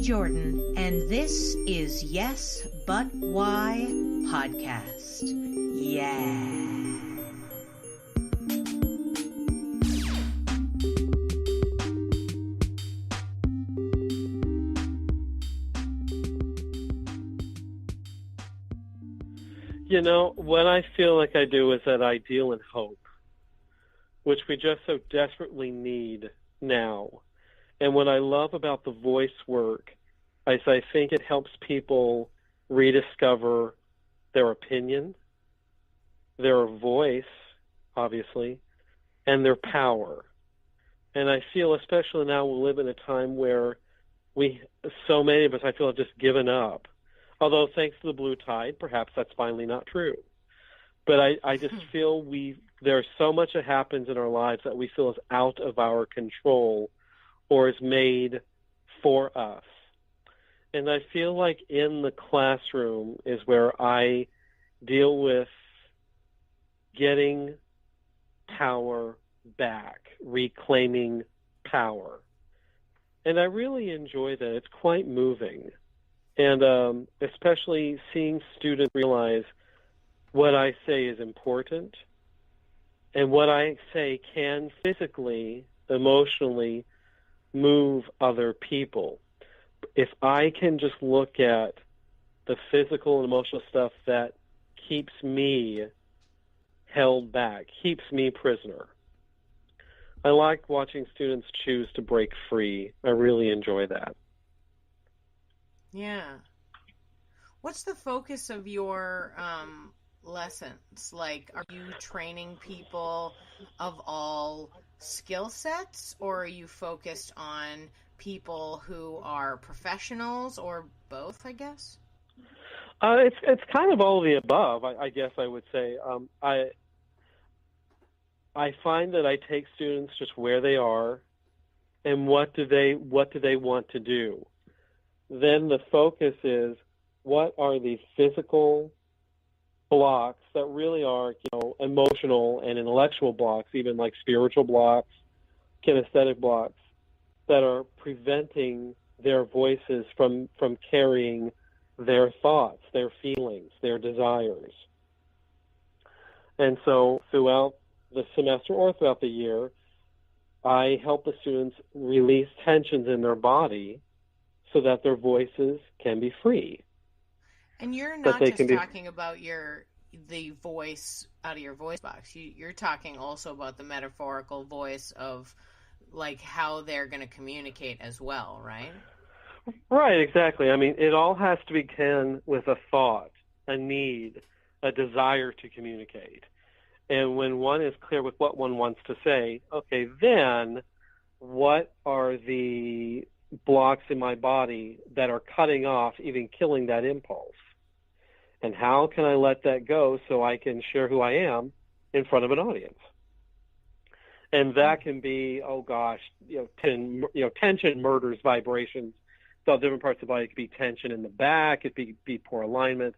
Jordan, and this is Yes, But Why podcast. Yeah. You know, what I feel like I do is that ideal and hope, which we just so desperately need now. And what I love about the voice work is I think it helps people rediscover their opinion, their voice, obviously, and their power. And I feel, especially now, we live in a time where so many of us, I feel, have just given up. Although, thanks to the blue tide, perhaps that's finally not true. But I just feel there's so much that happens in our lives that we feel is out of our control or is made for us. And I feel like in the classroom is where I deal with getting power back, reclaiming power. And I really enjoy that. It's quite moving. And especially seeing students realize what I say is important and what I say can physically, emotionally move other people. If I can just look at the physical and emotional stuff that keeps me held back, keeps me prisoner. I like watching students choose to break free. I really enjoy that. Yeah. What's the focus of your lessons? Like, are you training people of all skill sets, or are you focused on people who are professionals, or both, I guess? It's kind of all of the above, I guess I would say. I find that I take students just where they are and what do they want to do. Then the focus is, what are the physical blocks that really are, emotional and intellectual blocks, even like spiritual blocks, kinesthetic blocks, that are preventing their voices from carrying their thoughts, their feelings, their desires. And so throughout the semester or throughout the year, I help the students release tensions in their body so that their voices can be free. And you're not just talking about the voice out of your voice box. You're talking also about the metaphorical voice of, like, how they're going to communicate as well, right? Right, exactly. I mean, it all has to begin with a thought, a need, a desire to communicate. And when one is clear with what one wants to say, okay, then what are the blocks in my body that are cutting off, even killing that impulse? And how can I let that go so I can share who I am in front of an audience? And that can be, tension murders vibrations. So different parts of the body. It could be tension in the back. It could be poor alignment.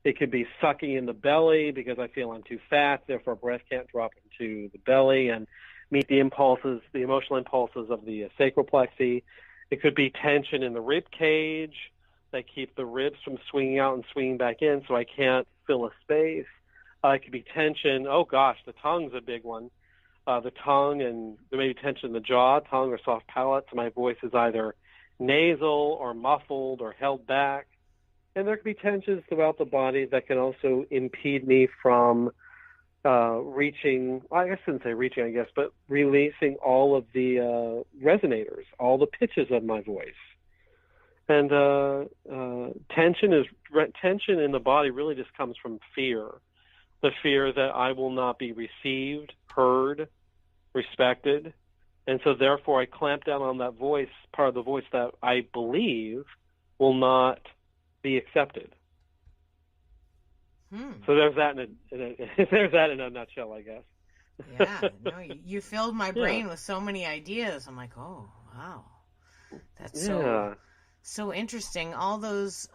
It could be sucking in the belly because I feel I'm too fat, therefore breath can't drop into the belly and meet the impulses, the emotional impulses of the sacral plexi. It could be tension in the rib cage that keep the ribs from swinging out and swinging back in so I can't fill a space. It could be tension. Oh, gosh, the tongue's a big one. The tongue, and there may be tension in the jaw, tongue, or soft palate. So my voice is either nasal or muffled or held back. And there could be tensions throughout the body that can also impede me from reaching, I shouldn't say reaching, but releasing all of the resonators, all the pitches of my voice. And tension in the body really just comes from fear. The fear that I will not be received, heard, respected. And so therefore I clamp down on that voice, part of the voice that I believe will not be accepted. So there's that in a nutshell, I guess. Yeah, no, you filled my brain with so many ideas. I'm like, oh wow, that's so interesting. All those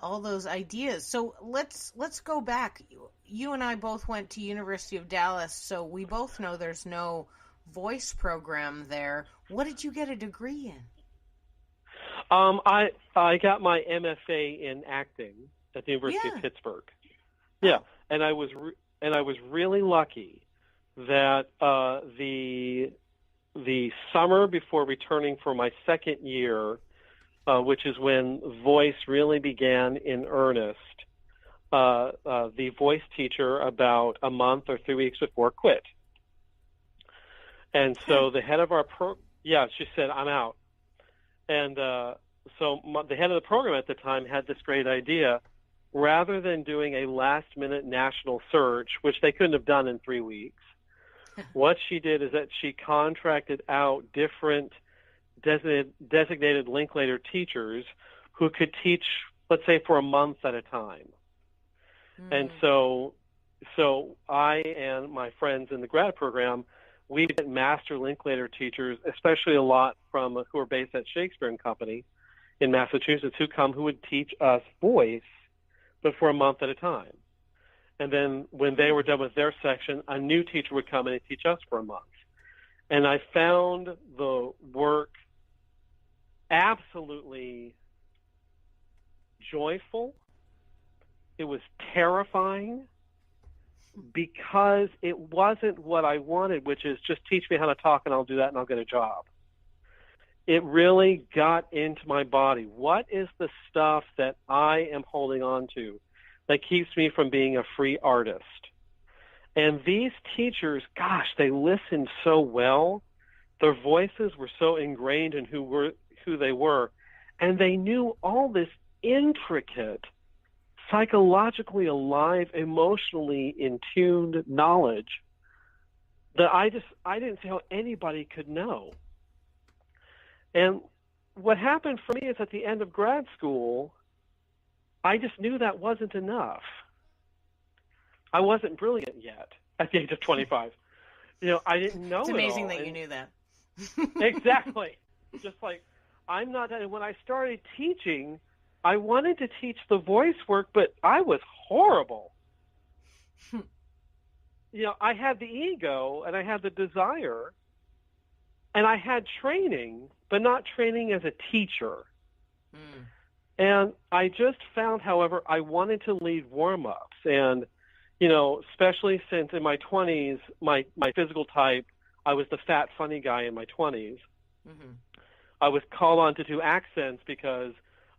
ideas. So let's go back. You and I both went to University of Dallas, so we both know there's no voice program there. What did you get a degree in? I got my MFA in acting at the University of Pittsburgh. Yeah, and I was really lucky that the summer before returning for my second year, which is when voice really began in earnest, the voice teacher about a month or 3 weeks before quit. And so the head of our she said, I'm out. And so the head of the program at the time had this great idea. Rather than doing a last-minute national search, which they couldn't have done in 3 weeks, what she did is that she contracted out different designated Linklater teachers who could teach, let's say, for a month at a time. And so I and my friends in the grad program, we get master Linklater teachers, especially a lot from who are based at Shakespeare and Company in Massachusetts, who would teach us voice, but for a month at a time. And then when they were done with their section, a new teacher would come in and teach us for a month. And I found the work absolutely joyful. It was terrifying because it wasn't what I wanted, which is just teach me how to talk and I'll do that and I'll get a job. It really got into my body. What is the stuff that I am holding on to that keeps me from being a free artist? And these teachers, gosh, they listened so well. Their voices were so ingrained in who they were, and they knew all this intricate, psychologically alive, emotionally in tuned knowledge that I didn't see how anybody could know. And what happened for me is at the end of grad school, I just knew that wasn't enough. I wasn't brilliant yet at the age of 25. I didn't know it all. It's amazing that you knew that. Exactly. Just like, I'm not done. And when I started teaching, I wanted to teach the voice work, but I was horrible. I had the ego and I had the desire and I had training, but not training as a teacher. And I just found, however, I wanted to lead warm-ups. And, especially since in my 20s, my physical type, I was the fat, funny guy in my 20s. I was called on to do accents because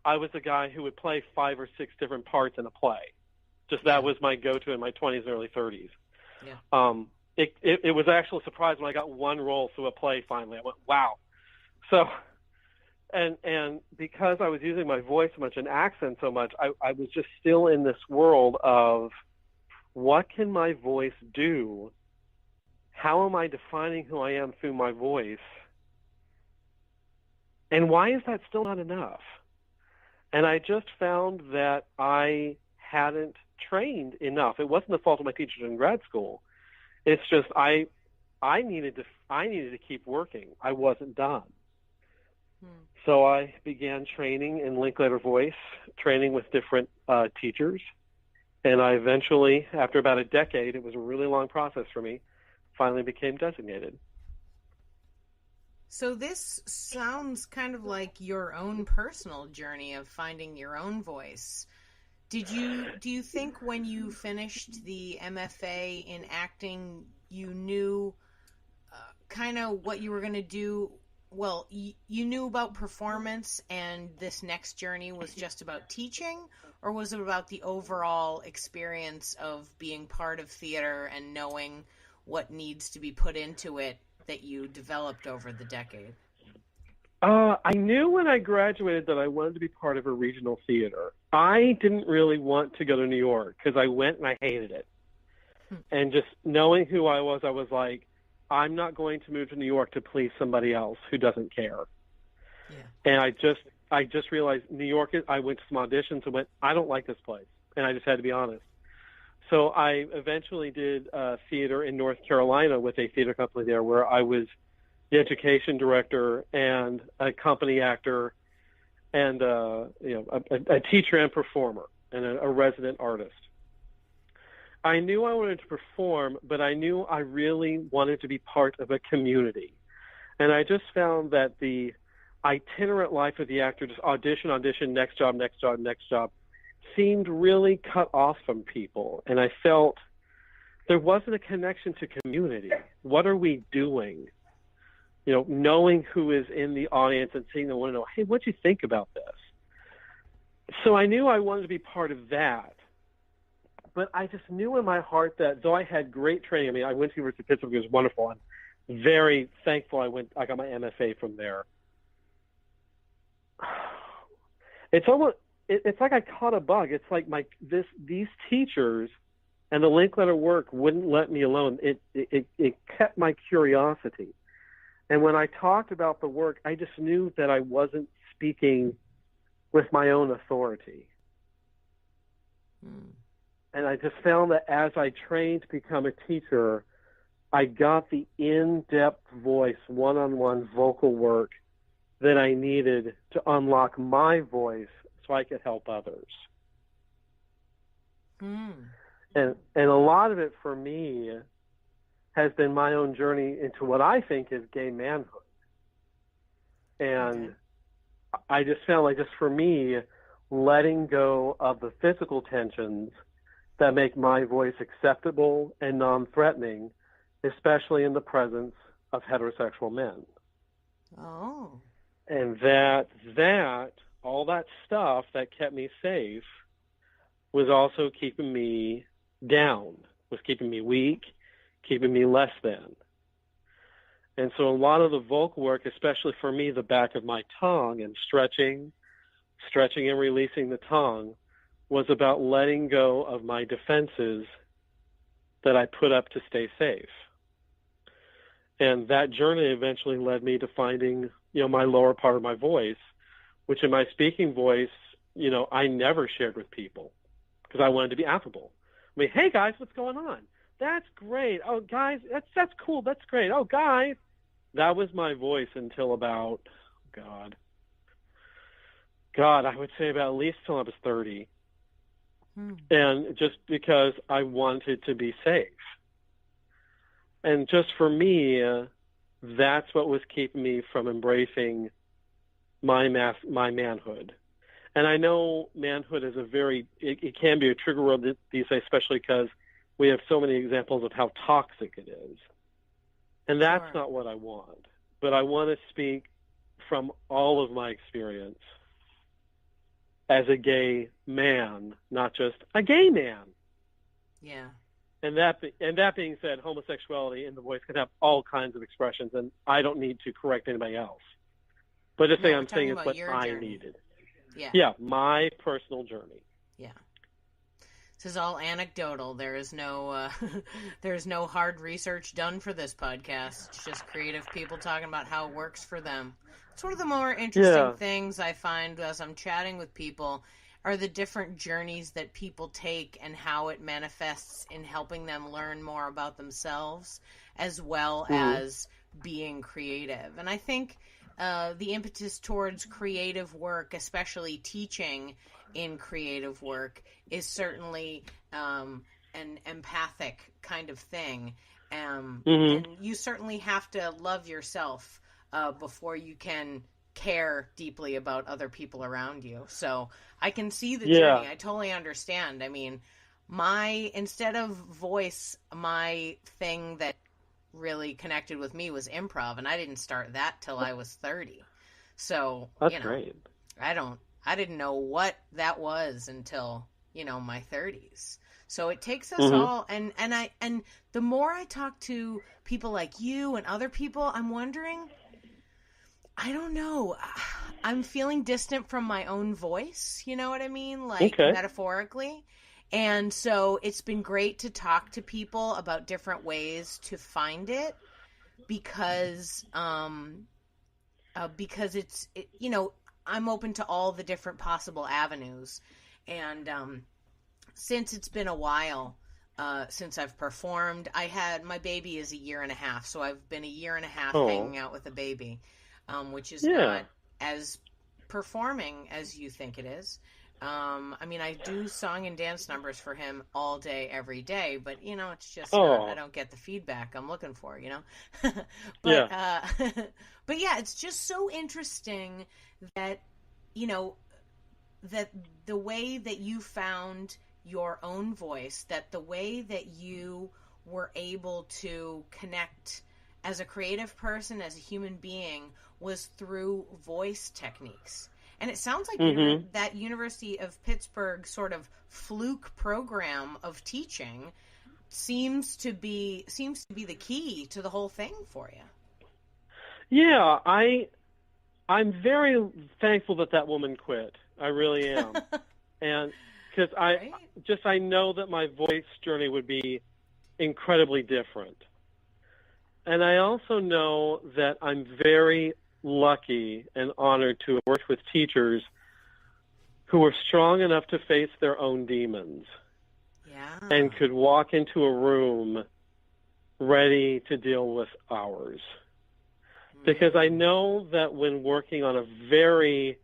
I was the guy who would play 5 or 6 different parts in a play. That was my go-to in my 20s and early 30s. It was actually a surprise when I got one role through a play finally. I went, wow. So, and because I was using my voice so much and accent so much, I was just still in this world of what can my voice do? How am I defining who I am through my voice? And why is that still not enough? And I just found that I hadn't trained enough. It wasn't the fault of my teachers in grad school. It's just I needed to keep working. I wasn't done. So I began training in Linklater voice, training with different teachers. And I eventually, after about a decade, it was a really long process for me, finally became designated. So this sounds kind of like your own personal journey of finding your own voice. Do you think when you finished the MFA in acting, you knew kind of what you were going to do? Well, you knew about performance and this next journey was just about teaching, or was it about the overall experience of being part of theater and knowing what needs to be put into it that you developed over the decade? I knew when I graduated that I wanted to be part of a regional theater. I didn't really want to go to New York because I went and I hated it. And just knowing who I was like, I'm not going to move to New York to please somebody else who doesn't care. And I just realized New York, I went to some auditions and went, I don't like this place. And I just had to be honest. So I eventually did theater in North Carolina with a theater company there where I was the education director and a company actor and a teacher and performer and a resident artist. I knew I wanted to perform, but I knew I really wanted to be part of a community. And I just found that the itinerant life of the actor, just audition, next job, seemed really cut off from people. And I felt there wasn't a connection to community. What are we doing? You know, knowing who is in the audience and seeing them want to know, hey, what'd you think about this? So I knew I wanted to be part of that. But I just knew in my heart that though I had great training, I mean, I went to the University of Pittsburgh, it was wonderful. I'm very thankful I got my MFA from there. It's like I caught a bug. It's like these teachers and the Linklater work wouldn't let me alone. It kept my curiosity. And when I talked about the work, I just knew that I wasn't speaking with my own authority. And I just found that as I trained to become a teacher, I got the in-depth voice, one-on-one vocal work that I needed to unlock my voice so I could help others. And a lot of it for me has been my own journey into what I think is gay manhood. And I just found like just for me, letting go of the physical tensions that make my voice acceptable and non-threatening, especially in the presence of heterosexual men. Oh. And that all that stuff that kept me safe was also keeping me down, was keeping me weak, keeping me less than. And so a lot of the vocal work, especially for me, the back of my tongue and stretching and releasing the tongue, was about letting go of my defenses that I put up to stay safe. And that journey eventually led me to finding, you know, my lower part of my voice, which in my speaking voice, you know, I never shared with people because I wanted to be affable. I mean, hey guys, what's going on? That's great. Oh guys, that's cool. That's great. Oh guys, that was my voice until about, God, I would say about at least till I was 30. And just because I wanted to be safe. And just for me, that's what was keeping me from embracing my manhood. And I know manhood is it can be a trigger word these days, especially because we have so many examples of how toxic it is. And that's not what I want. But I want to speak from all of my experience as a gay man, not just a gay man. Yeah. And that being said, homosexuality in the voice can have all kinds of expressions, and I don't need to correct anybody else. But just saying, I'm saying it's what I needed. Yeah, my personal journey. Yeah. This is all anecdotal. There is no there's no hard research done for this podcast. It's just creative people talking about how it works for them. It's one of the more interesting things I find as I'm chatting with people are the different journeys that people take and how it manifests in helping them learn more about themselves as well as being creative. And I think the impetus towards creative work, especially teaching in creative work, is certainly an empathic kind of thing. And you certainly have to love yourself before you can care deeply about other people around you. So I can see the journey. I totally understand. I mean, instead of voice, my thing that really connected with me was improv, and I didn't start that till I was 30. So that's great. I didn't know what that was until, my 30s. So it takes us all, and the more I talk to people like you and other people, I'm wondering, I don't know, I'm feeling distant from my own voice, you know what I mean? Metaphorically. And so it's been great to talk to people about different ways to find it because it's, I'm open to all the different possible avenues. And since it's been a while since I've performed, my baby is 1.5 years, so I've been 1.5 years hanging out with a baby, which is not as performing as you think it is. I mean, I do song and dance numbers for him all day, every day, but it's just Oh, I don't get the feedback I'm looking for, yeah. but but yeah, it's just so interesting that you know that the way that you found your own voice, that the way that you were able to connect as a creative person, as a human being, was through voice techniques. And it sounds like Hmm. that University of Pittsburgh sort of fluke program of teaching seems to be the key to the whole thing for you. Yeah, I'm very thankful that that woman quit. I really am. And because Right? I know that my voice journey would be incredibly different. And I also know that I'm very lucky and honored to have worked with teachers who were strong enough to face their own demons Yeah. and could walk into a room ready to deal with ours. Because I know that when working on a very,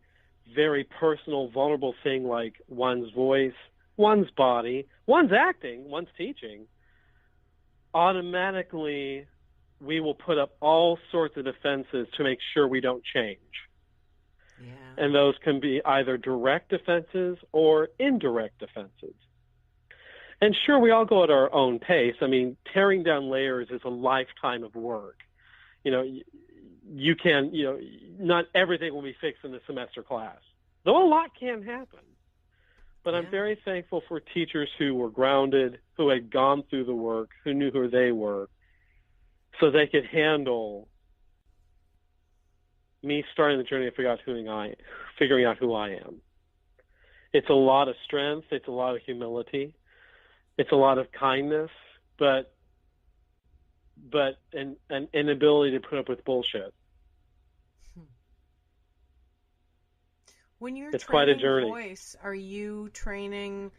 very personal, vulnerable thing like one's voice, one's body, one's acting, one's teaching, automatically we will put up all sorts of defenses to make sure we don't change. Yeah. And those can be either direct defenses or indirect defenses. And sure, we all go at our own pace. I mean, tearing down layers is a lifetime of work. You can, not everything will be fixed in the semester class, though a lot can happen. But I'm very thankful for teachers who were grounded, who had gone through the work, who knew who they were, so they could handle me starting the journey of figuring out who I am. It's a lot of strength. It's a lot of humility. It's a lot of kindness, but an inability to put up with bullshit. When you're It's quite a training journey. voice, are you training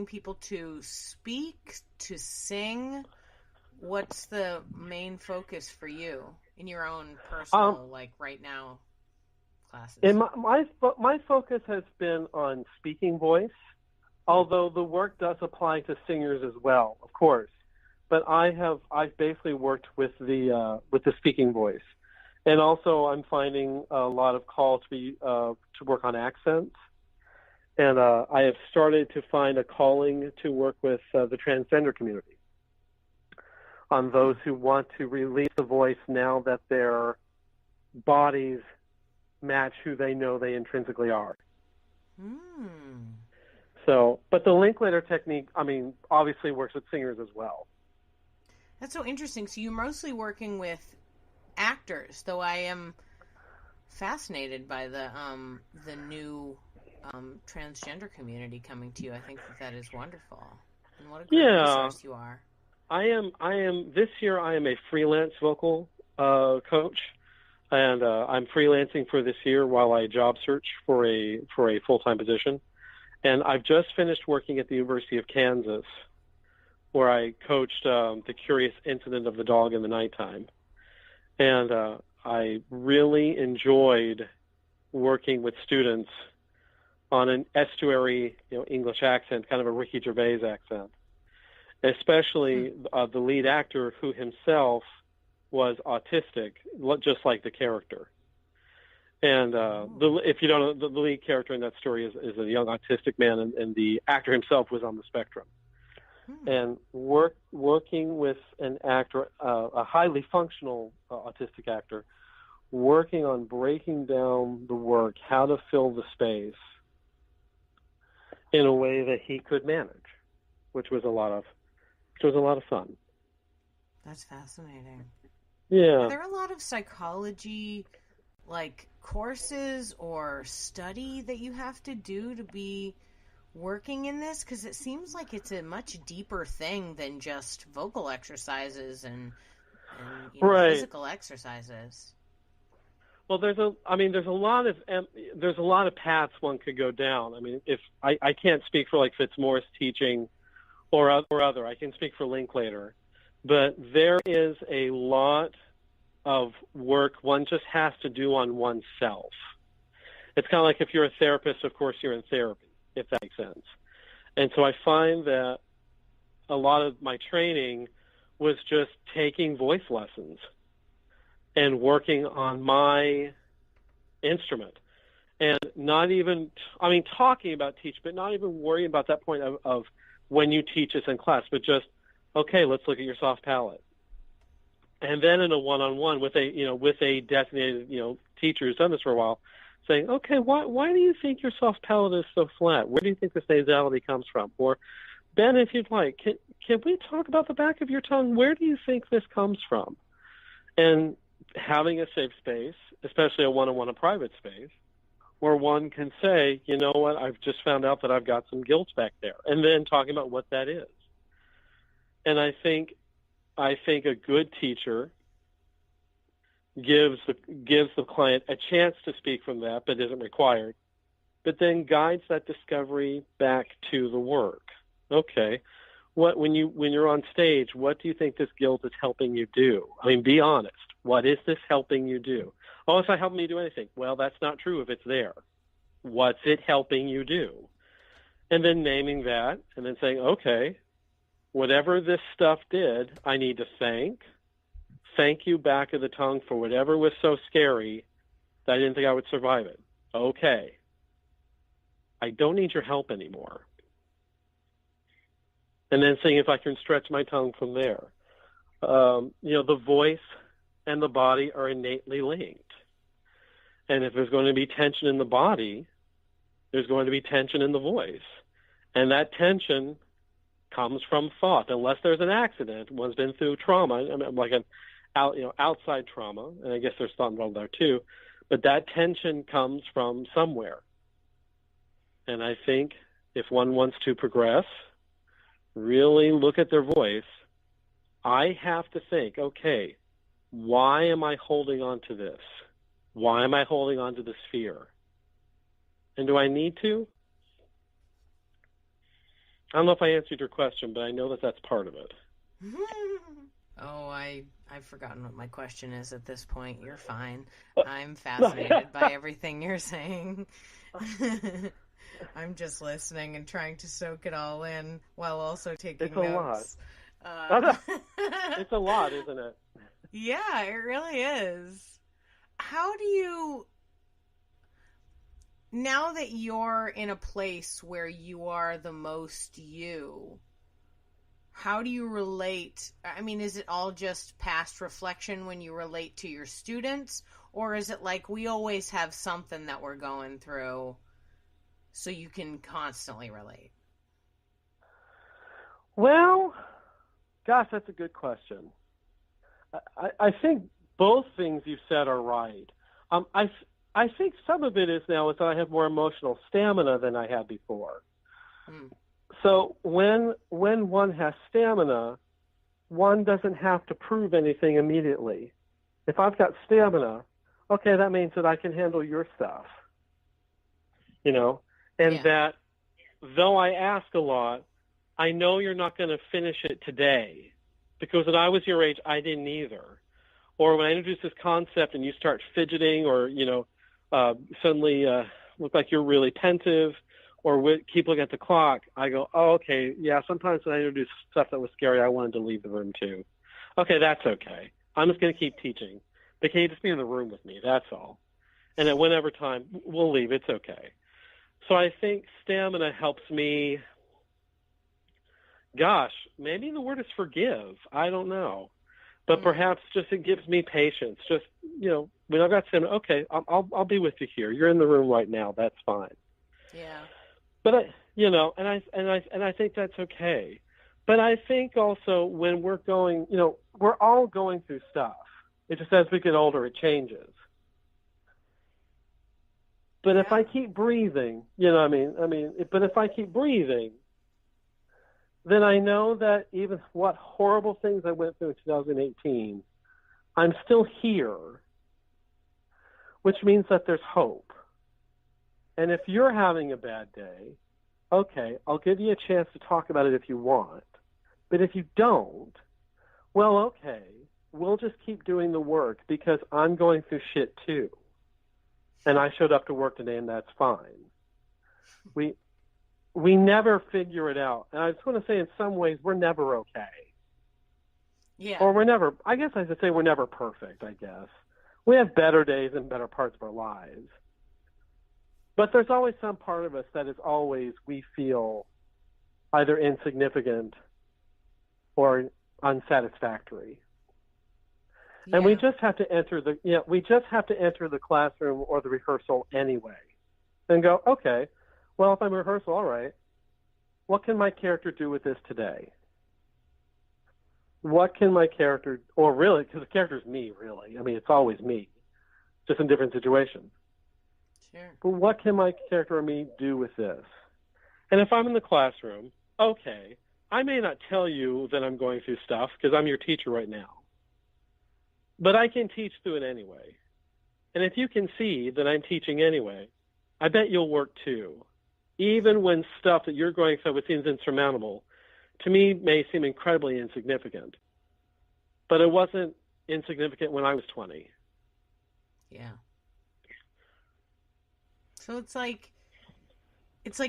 people to speak, to sing? What's the main focus for you in your own personal, like right now, classes? And my focus has been on speaking voice, although the work does apply to singers as well, of course. But I've basically worked with the speaking voice, and also I'm finding a lot of calls to work on accents, and I have started to find a calling to work with the transgender community on those who want to release the voice now that their bodies match who they know they intrinsically are. So, but the Linklater technique, I mean, obviously works with singers as well. That's so interesting. So you're mostly working with actors, though I am fascinated by the new transgender community coming to you. I think that is wonderful. And what a great resource you are. I am this year I am a freelance vocal coach, and I'm freelancing for this year while I job search for a full-time position. And I've just finished working at the University of Kansas, where I coached the curious incident of the dog in the nighttime. And I really enjoyed working with students on an estuary, English accent, kind of a Ricky Gervais accent, especially the lead actor who himself was autistic, just like the character. And if you don't know, the lead character in that story is a young autistic man, and the actor himself was on the spectrum. And working with an actor, a highly functional autistic actor, working on breaking down the work, how to fill the space in a way that he could manage, which was a lot of fun. That's fascinating. Yeah. Are there a lot of psychology, like courses or study that you have to do to be working in this? Because it seems like it's a much deeper thing than just vocal exercises and physical exercises. Well, there's a lot of paths one could go down. I mean, if I can't speak for like Fitzmaurice teaching or other, I can speak for Linklater, but there is a lot of work one just has to do on oneself, It's kind of like if you're a therapist, of course you're in therapy, if that makes sense. And so I find that a lot of my training was just taking voice lessons and working on my instrument. And not even, talking about teach, but not even worrying about that point of when you teach us in class, but just, okay, let's look at your soft palate. And then in a one-on-one with a designated, teacher who's done this for a while, saying, okay, why do you think your soft palate is so flat? Where do you think this nasality comes from? Or, Ben, if you'd like, can we talk about the back of your tongue? Where do you think this comes from? And having a safe space, especially a one-on-one, a private space, where one can say, you know what, I've just found out that I've got some guilt back there, and then talking about what that is. And I think a good teacher gives the client a chance to speak from that, but isn't required, but then guides that discovery back to the work. Okay, when you're on stage, what do you think this guilt is helping you do? Be honest. What is this helping you do? Oh, it's not helping me do anything. Well, that's not true if it's there. What's it helping you do? And then naming that and then saying, okay, whatever this stuff did, I need to thank you back of the tongue for whatever was so scary that I didn't think I would survive it. Okay. I don't need your help anymore. And then seeing if I can stretch my tongue from there. The voice and the body are innately linked. And if there's going to be tension in the body, there's going to be tension in the voice. And that tension comes from thought. Unless there's an accident, one's been through trauma, like an outside trauma, and I guess there's thought involved there too, but that tension comes from somewhere. And I think if one wants to progress, really look at their voice, I have to think, okay, why am I holding on to this? Why am I holding on to this fear? And do I need to? I don't know if I answered your question, but I know that that's part of it. Oh, I've forgotten what my question is at this point. You're fine. I'm fascinated by everything you're saying. I'm just listening and trying to soak it all in while also taking notes. It's a lot, isn't it? Yeah, it really is. How do you, now that you're in a place where you are the most you, how do you relate? Is it all just past reflection when you relate to your students? Or is it like we always have something that we're going through so you can constantly relate? Well, gosh, that's a good question. I think both things you said are right. I think some of it is now is that I have more emotional stamina than I had before. Mm. So when one has stamina, one doesn't have to prove anything immediately. If I've got stamina, okay, that means that I can handle your stuff. That though I ask a lot, I know you're not going to finish it today. Because when I was your age, I didn't either. Or when I introduce this concept and you start fidgeting or, suddenly look like you're really pensive or keep looking at the clock, I go, oh, okay, yeah, sometimes when I introduce stuff that was scary, I wanted to leave the room too. Okay, that's okay. I'm just going to keep teaching. But can you just be in the room with me? That's all. And at whatever time, we'll leave. It's okay. So I think stamina helps me. Gosh, maybe the word is forgive. I don't know. But perhaps just it gives me patience. Just, when I've got stamina, okay, I'll be with you here. You're in the room right now. That's fine. Yeah. But, I think that's okay. But I think also when we're going, we're all going through stuff. It just as we get older, it changes. But if I keep breathing, but if I keep breathing, then I know that even what horrible things I went through in 2018, I'm still here, which means that there's hope. And if you're having a bad day, okay, I'll give you a chance to talk about it if you want. But if you don't, well, okay, we'll just keep doing the work because I'm going through shit too. and I showed up to work today, and that's fine. We never figure it out. And I just want to say, in some ways, we're never okay. Yeah. Or we're never, I guess I should say we're never perfect, I guess. We have better days and better parts of our lives. But there's always some part of us that is always, we feel either insignificant or unsatisfactory. Yeah. And we just have to enter the classroom or the rehearsal anyway and go, okay, well, if I'm in rehearsal, all right, what can my character do with this today? What can my character, or really, because the character's me, really. I mean, it's always me, just in different situations. Sure. But what can my character or me do with this? And if I'm in the classroom, okay, I may not tell you that I'm going through stuff because I'm your teacher right now. But I can teach through it anyway. And if you can see that I'm teaching anyway, I bet you'll work too. Even when stuff that you're going through seems insurmountable, to me may seem incredibly insignificant. But it wasn't insignificant when I was 20. Yeah. So it's like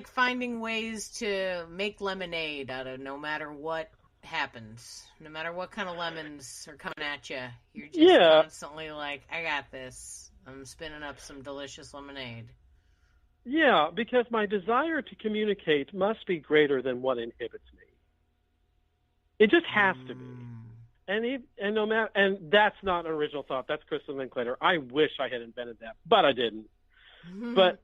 finding ways to make lemonade out of no matter what happens, no matter what kind of lemons are coming at you. You're just constantly like, I got this. I'm spinning up some delicious lemonade. Yeah, because my desire to communicate must be greater than what inhibits me. It just has to be. And that's not an original thought. That's Kristen Linklater. I wish I had invented that, but I didn't. Mm-hmm. But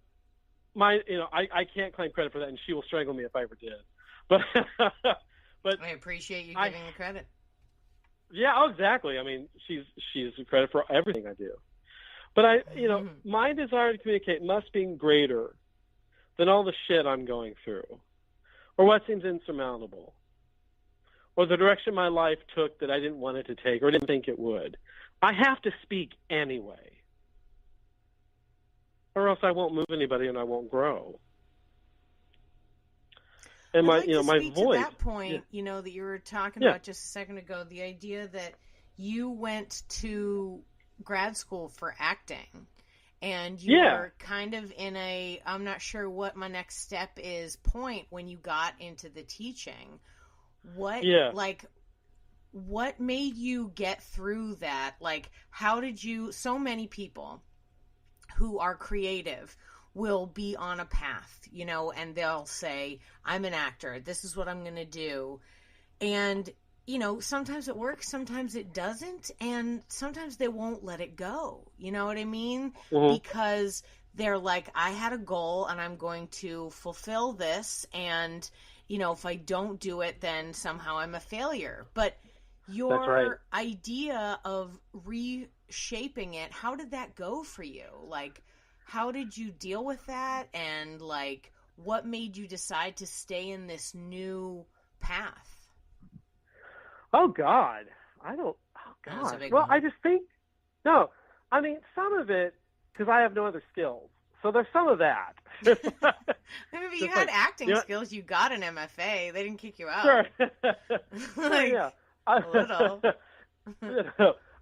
I can't claim credit for that, and she will strangle me if I ever did. But I appreciate you giving the credit. Yeah, oh, exactly. I mean, she's the credit for everything I do. But my desire to communicate must be greater than all the shit I'm going through, or what seems insurmountable, or the direction my life took that I didn't want it to take or didn't think it would. I have to speak anyway, or else I won't move anybody and I won't grow. And my voice. To that point, that you were talking about just a second ago, the idea that you went to grad school for acting, and you were kind of in a I'm not sure what my next step is point when you got into the teaching. What made you get through that? Like, how did you? So many people who are creative will be on a path, and they'll say, I'm an actor. This is what I'm going to do. And sometimes it works, sometimes it doesn't, and sometimes they won't let it go. You know what I mean? Mm-hmm. Because they're like, I had a goal and I'm going to fulfill this, and, if I don't do it, then somehow I'm a failure. But your idea of reshaping it, how did that go for you? Like, how did you deal with that? And, like, what made you decide to stay in this new path? Oh, God. Well, I just think, no. I mean, some of it, because I have no other skills. So there's some of that. Maybe you had acting skills. You got an MFA. They didn't kick you out. Sure. A little.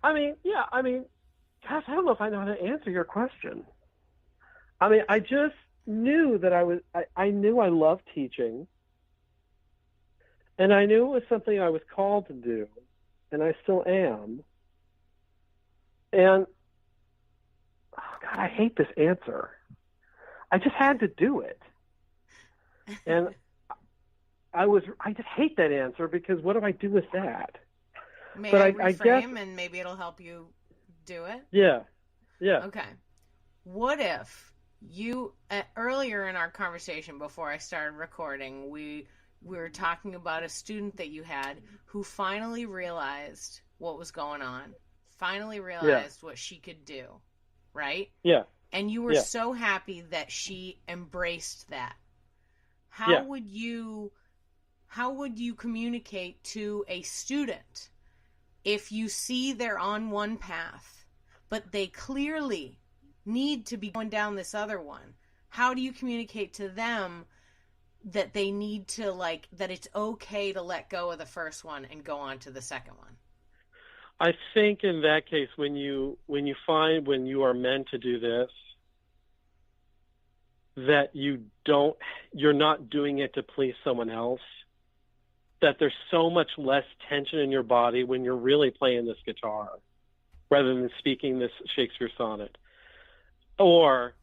I mean, gosh, I don't know if I know how to answer your question. I mean, I just knew that I knew I loved teaching. And I knew it was something I was called to do, and I still am. And, oh God, I hate this answer. I just had to do it. And I just hate that answer, because what do I do with that? Maybe I guess, and maybe it'll help you do it? Yeah. Okay. What if you, earlier in our conversation before I started recording, we were talking about a student that you had who finally realized what was going on, finally realized what she could do, right? Yeah. And you were so happy that she embraced that. How would you communicate to a student if you see they're on one path, but they clearly need to be going down this other one? How do you communicate to them that they need to, like, that it's okay to let go of the first one and go on to the second one? I think in that case, when you find when you are meant to do this, that you're not doing it to please someone else, that there's so much less tension in your body when you're really playing this guitar rather than speaking this Shakespeare sonnet. Or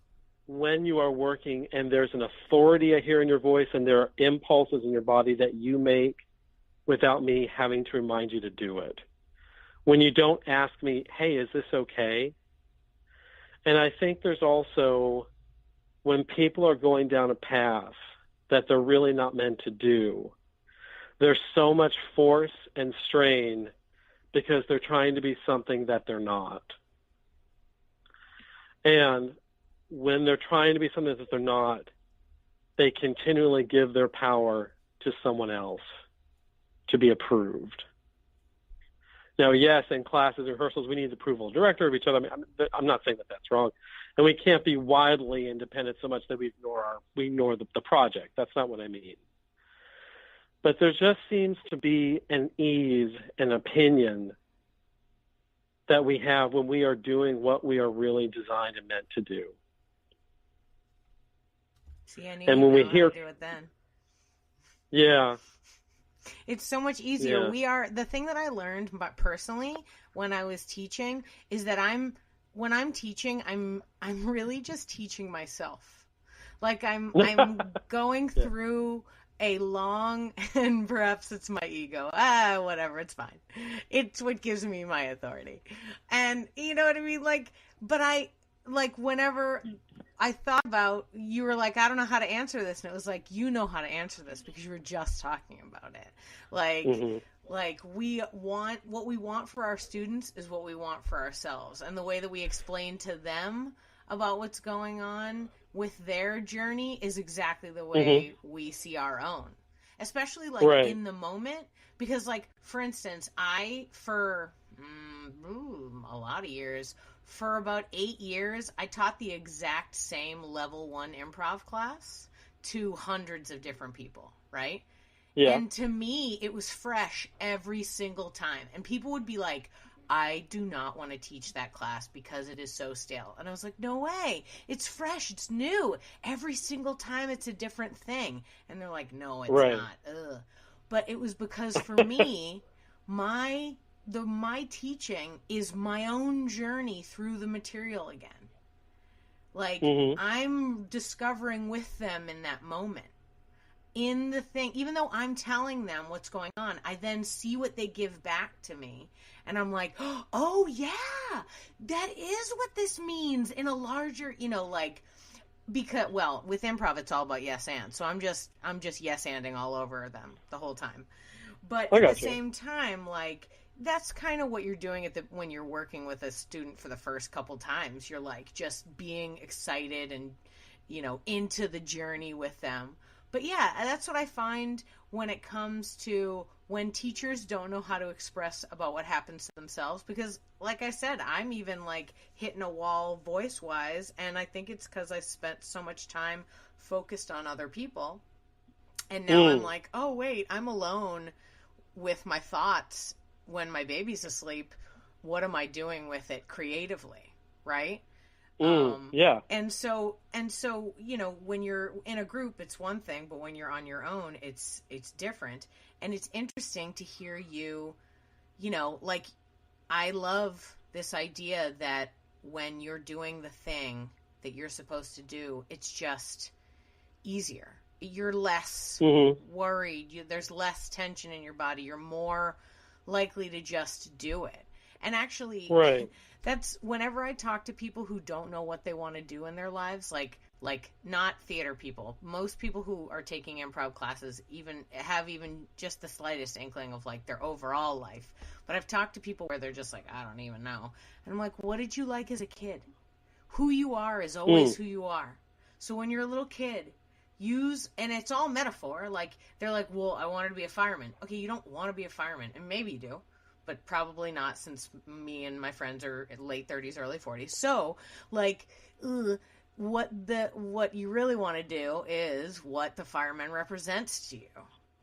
when you are working and there's an authority I hear in your voice and there are impulses in your body that you make without me having to remind you to do it. When you don't ask me, hey, is this okay? And I think there's also, when people are going down a path that they're really not meant to do, there's so much force and strain because they're trying to be something that they're not. And when they're trying to be something that they're not, they continually give their power to someone else to be approved. Now, yes, in classes and rehearsals, we need the approval of the director of each other. I mean, I'm not saying that that's wrong. And we can't be wildly independent so much that we ignore the project. That's not what I mean. But there just seems to be an ease and opinion that we have when we are doing what we are really designed and meant to do. See, I knew and you when we know hear, how to do it then. Yeah. It's so much easier. Yeah. The thing that I learned personally when I was teaching is that when I'm teaching, I'm really just teaching myself. Like I'm going through a long, and perhaps it's my ego. Whatever, it's fine. It's what gives me my authority. And you know what I mean? Whenever I thought about, you were like, I don't know how to answer this. And it was like, you know how to answer this because you were just talking about it. What we want for our students is what we want for ourselves. And the way that we explain to them about what's going on with their journey is exactly the way we see our own. Especially in the moment. Because for instance, for a lot of years, for about 8 years, I taught the exact same level 1 improv class to hundreds of different people, right? Yeah. And to me, it was fresh every single time. And people would be like, I do not want to teach that class because it is so stale. And I was like, no way. It's fresh. It's new. Every single time it's a different thing. And they're like, no, it's not. Ugh. But it was because for me, my teaching is my own journey through the material again. I'm discovering with them in that moment. In the thing, even though I'm telling them what's going on, I then see what they give back to me. And I'm like, oh yeah, that is what this means in a larger, because, with improv, it's all about yes and. So I'm just yes anding all over them the whole time. But at the same time, that's kind of what you're doing when you're working with a student for the first couple times. You're just being excited and, into the journey with them. But yeah, that's what I find when it comes to when teachers don't know how to express about what happens to themselves. Because like I said, I'm even hitting a wall voice-wise. And I think it's because I spent so much time focused on other people. And now I'm like, oh, wait, I'm alone with my thoughts when my baby's asleep. What am I doing with it creatively, right? Yeah. And so, when you're in a group, it's one thing, but when you're on your own, it's different. And it's interesting to hear you, I love this idea that when you're doing the thing that you're supposed to do, it's just easier. You're less worried. There's less tension in your body. You're more likely to just do it. And actually, that's whenever I talk to people who don't know what they want to do in their lives, like not theater people. Most people who are taking improv classes have just the slightest inkling of their overall life. But I've talked to people where they're just I don't even know. And I'm like, what did you like as a kid? Who you are is always who you are. So when you're a little kid, and it's all metaphor. They're like, well, I wanted to be a fireman. Okay, you don't want to be a fireman, and maybe you do. But probably not, since me and my friends are late 30s, early 40s. So, what you really want to do is what the fireman represents to you,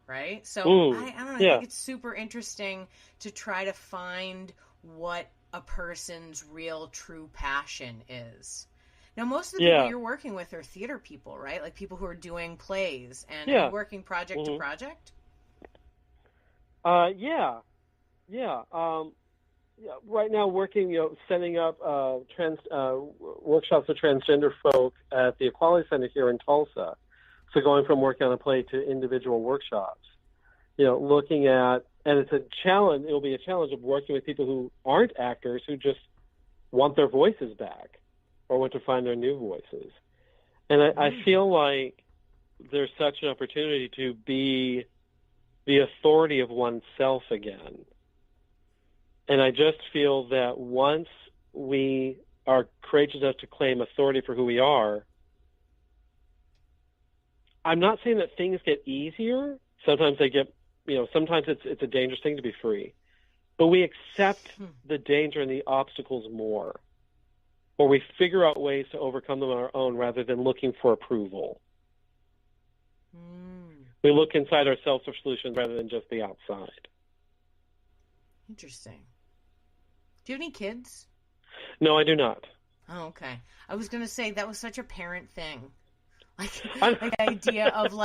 right? So, I don't know. I think it's super interesting to try to find what a person's real, true passion is. Now, most of the people you're working with are theater people, right? Like people who are doing plays, and are you working project to project? Yeah. Right now, working, setting up workshops for transgender folk at the Equality Center here in Tulsa. So going from working on a play to individual workshops. Looking at, and it's a challenge. It'll be a challenge of working with people who aren't actors, who just want their voices back or want to find their new voices. And I feel like there's such an opportunity to be the authority of oneself again. And I just feel that once we are courageous enough to claim authority for who we are, I'm not saying that things get easier. Sometimes they get, sometimes it's a dangerous thing to be free. But we accept the danger and the obstacles more. Or we figure out ways to overcome them on our own rather than looking for approval. We look inside ourselves for solutions rather than just the outside. Interesting. Do you have any kids? No, I do not. Oh, okay. I was going to say that was such a parent thing. Like the idea of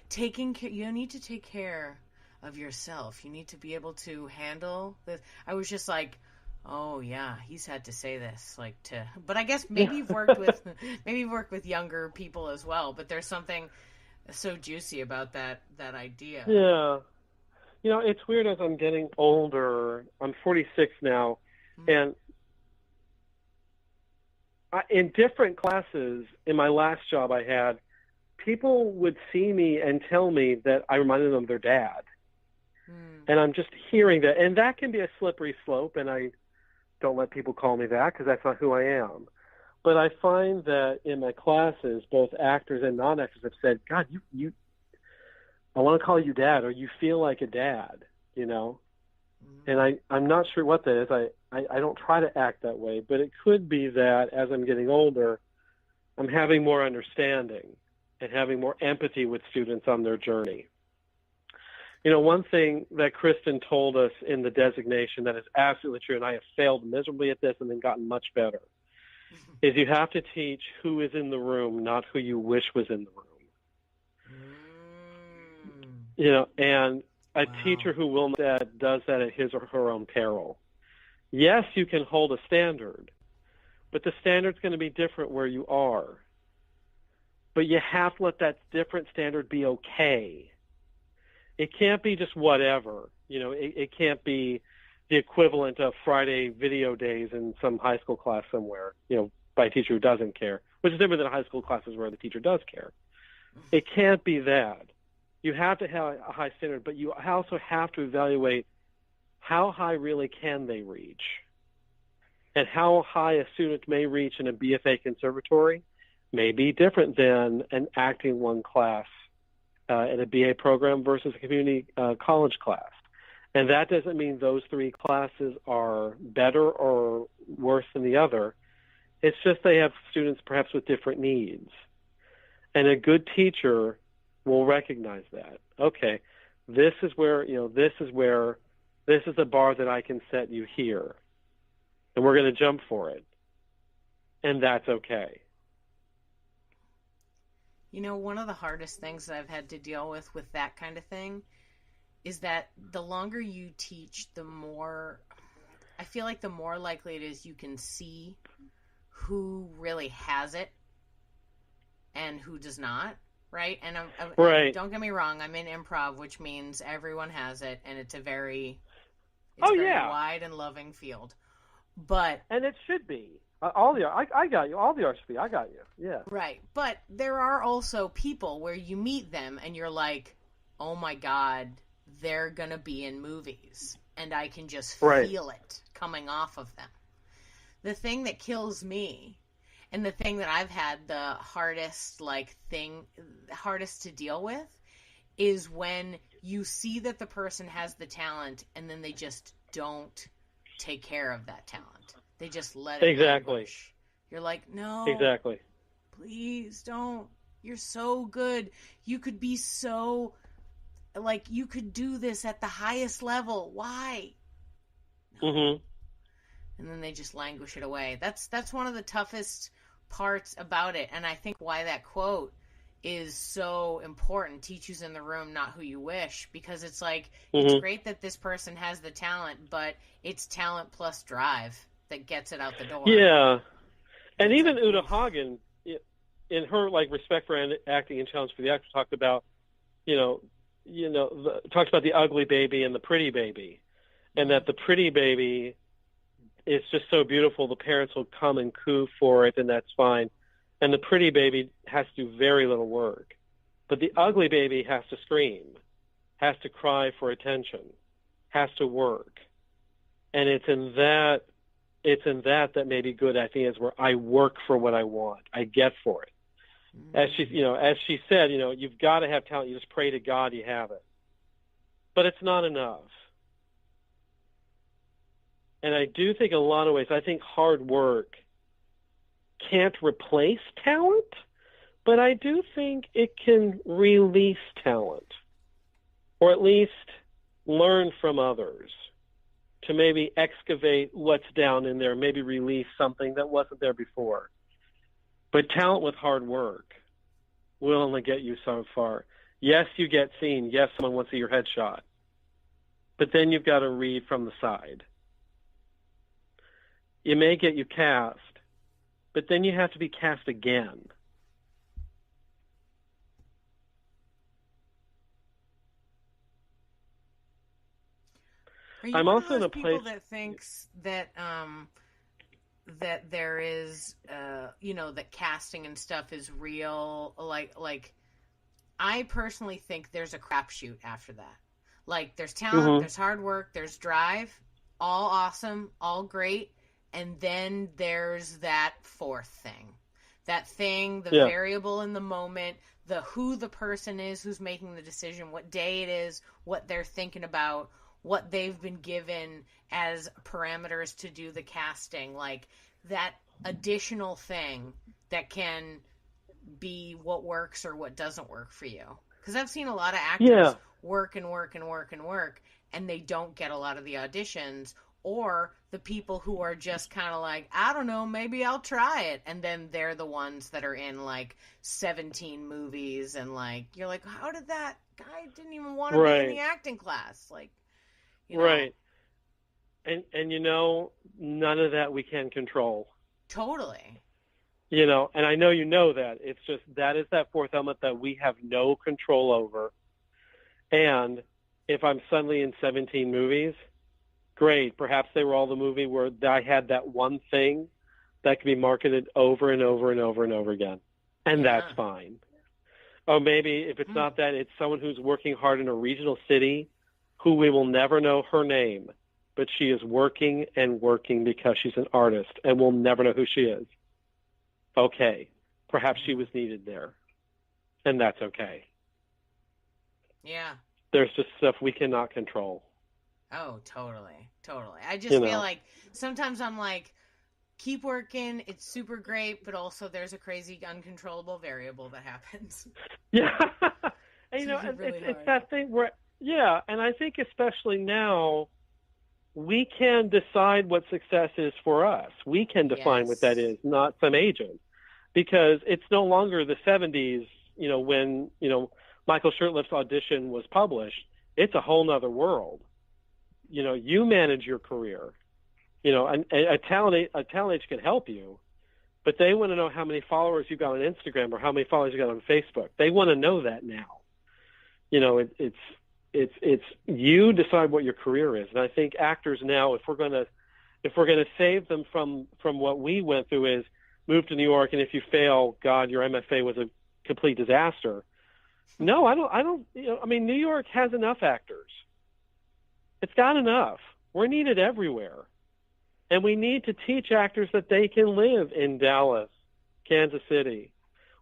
taking care. You need to take care of yourself. You need to be able to handle this. I was just like, oh yeah, he's had to say this but I guess maybe you've worked with younger people as well, but there's something so juicy about that idea. Yeah. It's weird as I'm getting older. I'm 46 now, and in different classes in my last job I had, people would see me and tell me that I reminded them of their dad. And I'm just hearing that, and that can be a slippery slope, and I don't let people call me that because that's not who I am. But I find that in my classes, both actors and non-actors have said, God, I want to call you dad, or you feel like a dad, And I'm not sure what that is. I don't try to act that way, but it could be that as I'm getting older, I'm having more understanding and having more empathy with students on their journey. One thing that Kristen told us in the designation that is absolutely true, and I have failed miserably at this and then gotten much better, is you have to teach who is in the room, not who you wish was in the room. And a teacher who will that does that at his or her own peril. Yes, you can hold a standard, but the standard's going to be different where you are. But you have to let that different standard be okay. It can't be just whatever. It can't be the equivalent of Friday video days in some high school class somewhere, by a teacher who doesn't care, which is different than high school classes where the teacher does care. It can't be that. You have to have a high standard, but you also have to evaluate how high really can they reach, and how high a student may reach in a BFA conservatory may be different than an acting one class in a BA program versus a community college class. And that doesn't mean those three classes are better or worse than the other. It's just they have students perhaps with different needs. And a good teacher will recognize that. Okay, this is the bar that I can set you here. And we're going to jump for it. And that's okay. One of the hardest things that I've had to deal with that kind of thing is that the longer you teach, the more, I feel like the more likely it is you can see who really has it and who does not, right? And right. Don't get me wrong, I'm in improv, which means everyone has it, and it's a very wide and loving field. And it should be. I got you. All the arts should be. I got you. Yeah. Right. But there are also people where you meet them and you're like, oh my God, they're going to be in movies. And I can just feel it coming off of them. The thing that kills me, and the thing that I've had the hardest to deal with, is when you see that the person has the talent and then they just don't take care of that talent. They just let it languish. You're like, no. Exactly. Please don't. You're so good. You could be so, you could do this at the highest level. Why? No. Mm-hmm. And then they just languish it away. That's one of the toughest parts about it. And I think why that quote is so important, teach who's in the room, not who you wish, because it's like, it's great that this person has the talent, but it's talent plus drive that gets it out the door. Yeah. And even like, Uta Hagen, in her like Respect for Acting and Challenge for the Actor, talked about, talks about the ugly baby and the pretty baby, and that the pretty baby is just so beautiful, the parents will come and coo for it, and that's fine. And the pretty baby has to do very little work. But the ugly baby has to scream, has to cry for attention, has to work. And it's in that maybe good acting is, where I work for what I want. I get for it. As she said, you've got to have talent. You just pray to God you have it. But it's not enough. And I do think in a lot of ways, I think hard work can't replace talent, but I do think it can release talent, or at least learn from others to maybe excavate what's down in there, maybe release something that wasn't there before. But talent with hard work will only get you so far. Yes, you get seen. Yes, someone wants to see your headshot. But then you've got to read from the side. It may get you cast, but then you have to be cast again. Are you I'm one also of those in a people place that thinks that that there is that casting and stuff is real. Like I personally think there's a crapshoot after that. Like there's talent, there's hard work, there's drive, all awesome, all great. And then there's that fourth thing. That thing, the variable in the moment, the who the person is who's making the decision, what day it is, what they're thinking about, what they've been given as parameters to do the casting. Like that additional thing that can be what works or what doesn't work for you. Because I've seen a lot of actors work and work and work and work, and they don't get a lot of the auditions. Or the people who are just kind of like, I don't know, maybe I'll try it. And then they're the ones that are in like 17 movies. And like, you're like, how did that guy didn't even want to be in the acting class? Like, Right. And none of that we can control. Totally. And I know that. It's just that is that fourth element that we have no control over. And if I'm suddenly in 17 movies, great. Perhaps they were all the movie where I had that one thing that could be marketed over and over and over and over again. And that's fine. Or maybe if it's not that, it's someone who's working hard in a regional city who we will never know her name, but she is working and working because she's an artist, and we'll never know who she is. Okay. Perhaps she was needed there. And that's okay. Yeah. There's just stuff we cannot control. Oh, totally. I just feel like sometimes I'm like, keep working. It's super great, but also there's a crazy uncontrollable variable that happens. Yeah. And, it's that thing where, and I think especially now, we can decide what success is for us. We can define what that is, not some agent. Because it's no longer the 70s, when, Michael Shurtleff's audition was published. It's a whole nother world. You manage your career. A talent agent can help you, but they want to know how many followers you've got on Instagram or how many followers you got on Facebook. They want to know that now. It's you decide what your career is. And I think actors now, if we're going to save them from what we went through, is move to New York, and if you fail, God, your MFA was a complete disaster. No, I don't. New York has enough actors. It's got enough. We're needed everywhere. And we need to teach actors that they can live in Dallas, Kansas City,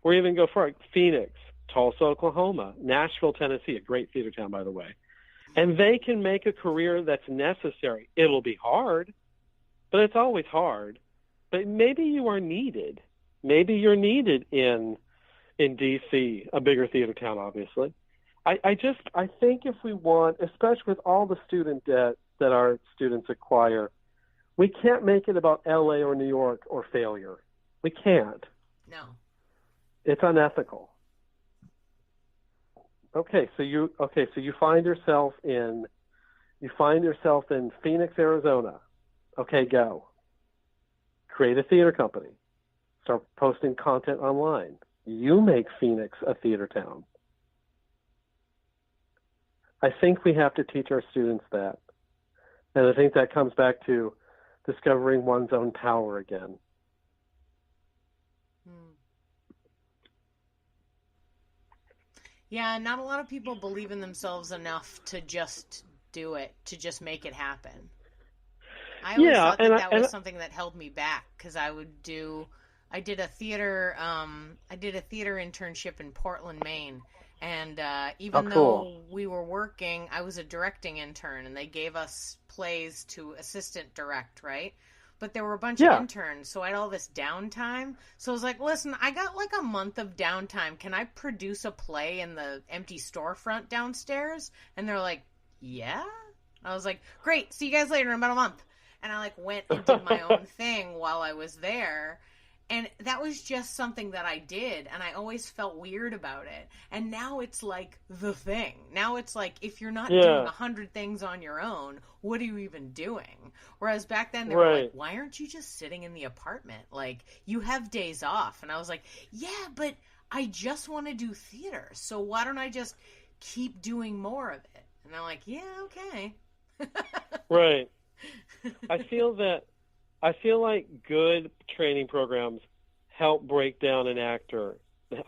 or even go far, Phoenix, Tulsa, Oklahoma, Nashville, Tennessee, a great theater town, by the way. And they can make a career that's necessary. It'll be hard, but it's always hard. But maybe you are needed. Maybe you're needed in D.C., a bigger theater town, obviously. I think if we want, especially with all the student debt that our students acquire, we can't make it about L.A. or New York or failure. We can't. No. It's unethical. Okay, so you find yourself in Phoenix, Arizona. Okay, go. Create a theater company. Start posting content online. You make Phoenix a theater town. I think we have to teach our students that. And I think that comes back to discovering one's own power again. Yeah, not a lot of people believe in themselves enough to just do it, to just make it happen. I always thought that was something that held me back, because I did a theater internship in Portland, Maine, and even though we were working, I was a directing intern, and they gave us plays to assistant direct, right? But there were a bunch of interns, so I had all this downtime. So I was like, listen, I got like a month of downtime. Can I produce a play in the empty storefront downstairs? And they're like, yeah? I was like, great, see you guys later in about a month. And I like went and did my own thing while I was there. And that was just something that I did, and I always felt weird about it. And now it's like the thing. Now it's like, if you're not doing 100 things on your own, what are you even doing? Whereas back then they were like, why aren't you just sitting in the apartment? Like, you have days off. And I was like, yeah, but I just want to do theater, so why don't I just keep doing more of it? And they're like, yeah, okay. Right. I feel like good training programs help break down an actor.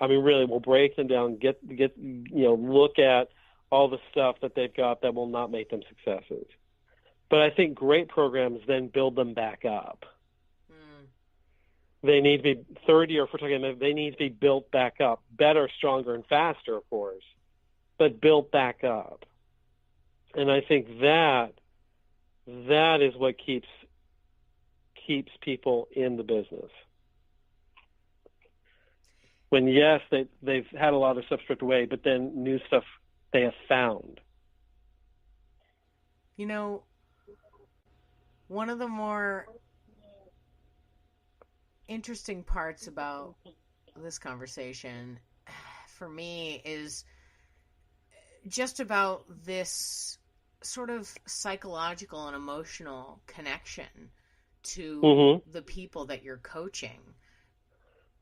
I mean, really, will break them down, get look at all the stuff that they've got that will not make them successes. But I think great programs then build them back up. They need to be 30, or if we're talking, they need to be built back up, better, stronger, and faster, of course, but built back up. And I think that is what keeps people in the business. When, yes, they've had a lot of stuff stripped away, but then new stuff they have found. You know, one of the more interesting parts about this conversation for me is just about this sort of psychological and emotional connection to the people that you're coaching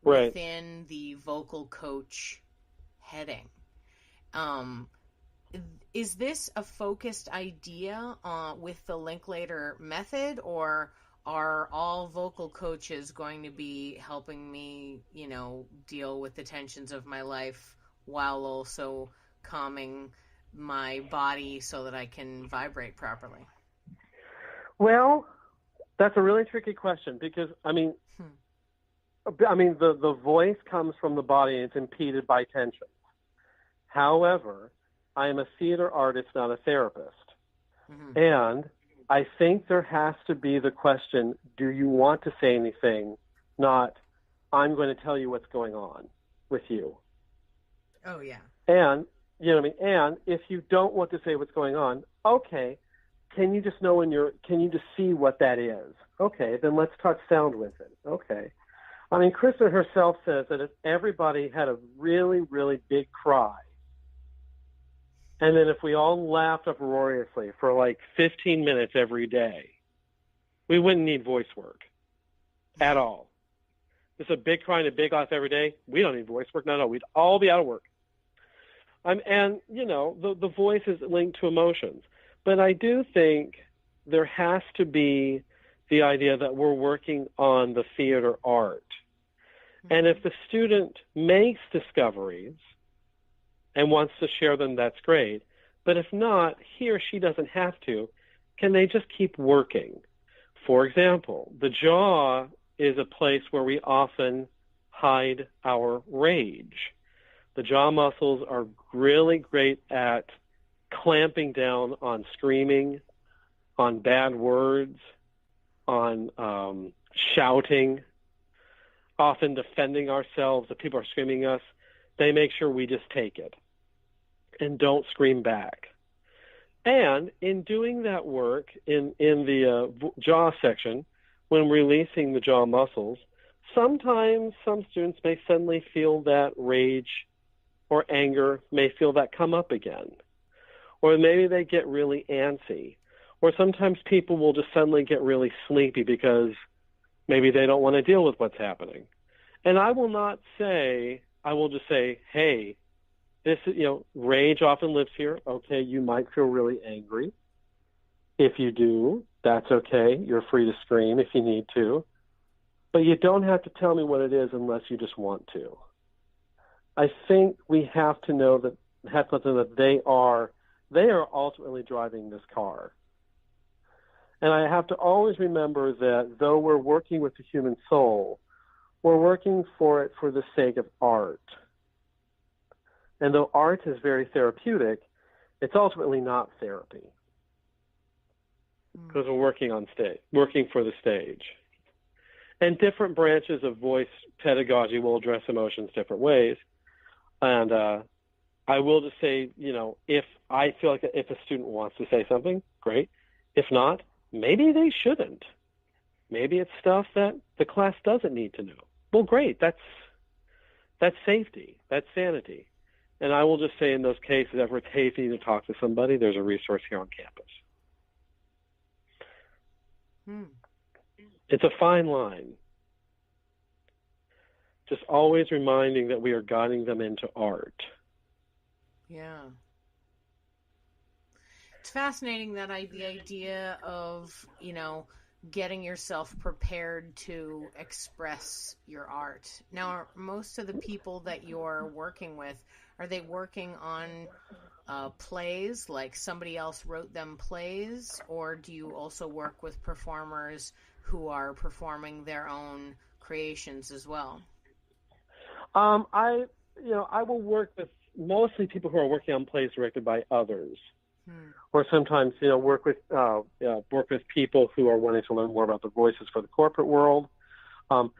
within the vocal coach heading. Is this a focused idea with the Linklater method, or are all vocal coaches going to be helping me, deal with the tensions of my life while also calming my body so that I can vibrate properly? Well, that's a really tricky question, because the voice comes from the body and it's impeded by tension. However, I am a theater artist, not a therapist. And I think there has to be the question, do you want to say anything? Not, I'm going to tell you what's going on with you. Oh, yeah. And, and if you don't want to say what's going on, okay, can you just see what that is? Okay, then let's touch sound with it. Okay. Kristen herself says that if everybody had a really, really big cry, and then if we all laughed uproariously for like 15 minutes every day, we wouldn't need voice work at all. Just a big cry and a big laugh every day, we don't need voice work. No, we'd all be out of work. The voice is linked to emotions. But I do think there has to be the idea that we're working on the theater art. And if the student makes discoveries and wants to share them, that's great. But if not, he or she doesn't have to. Can they just keep working? For example, the jaw is a place where we often hide our rage. The jaw muscles are really great at clamping down on screaming, on bad words, on shouting, often defending ourselves if people are screaming at us. They make sure we just take it and don't scream back. And in doing that work in the jaw section, when releasing the jaw muscles, sometimes some students may suddenly feel that rage or anger, may feel that come up again. Or maybe they get really antsy. Or sometimes people will just suddenly get really sleepy because maybe they don't want to deal with what's happening. And I will not say, I will just say, hey, this is, rage often lives here. Okay, you might feel really angry. If you do, that's okay. You're free to scream if you need to. But you don't have to tell me what it is unless you just want to. I think we have to know that they are ultimately driving this car. And I have to always remember that though we're working with the human soul, we're working for it for the sake of art. And though art is very therapeutic, it's ultimately not therapy. Because we're working on stage, working for the stage. And different branches of voice pedagogy will address emotions different ways. And I will just say, if I feel like if a student wants to say something, great. If not, maybe they shouldn't. Maybe it's stuff that the class doesn't need to know. Well, great. That's safety. That's sanity. And I will just say in those cases, if it's hey, if you need to talk to somebody, there's a resource here on campus. It's a fine line. Just always reminding that we are guiding them into art. Yeah. It's fascinating that the idea of, getting yourself prepared to express your art. Now, are most of the people that you're working with, are they working on plays, like somebody else wrote them plays, or do you also work with performers who are performing their own creations as well? I will work with mostly people who are working on plays directed by others, or sometimes work with people who are wanting to learn more about the voices for the corporate world. I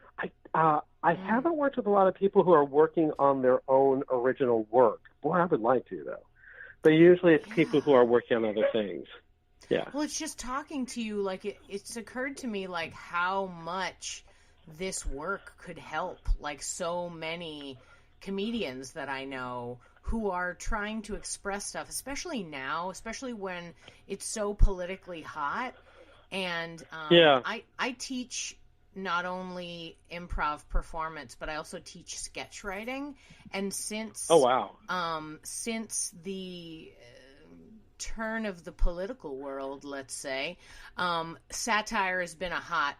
haven't worked with a lot of people who are working on their own original work. Boy, I would like to though. But usually it's people who are working on other things. Yeah. Well, it's just talking to you, like it's occurred to me like how much this work could help like so many comedians that I know who are trying to express stuff, especially now, especially when it's so politically hot. And I teach not only improv performance, but I also teach sketch writing. And since since the turn of the political world, let's say, satire has been a hot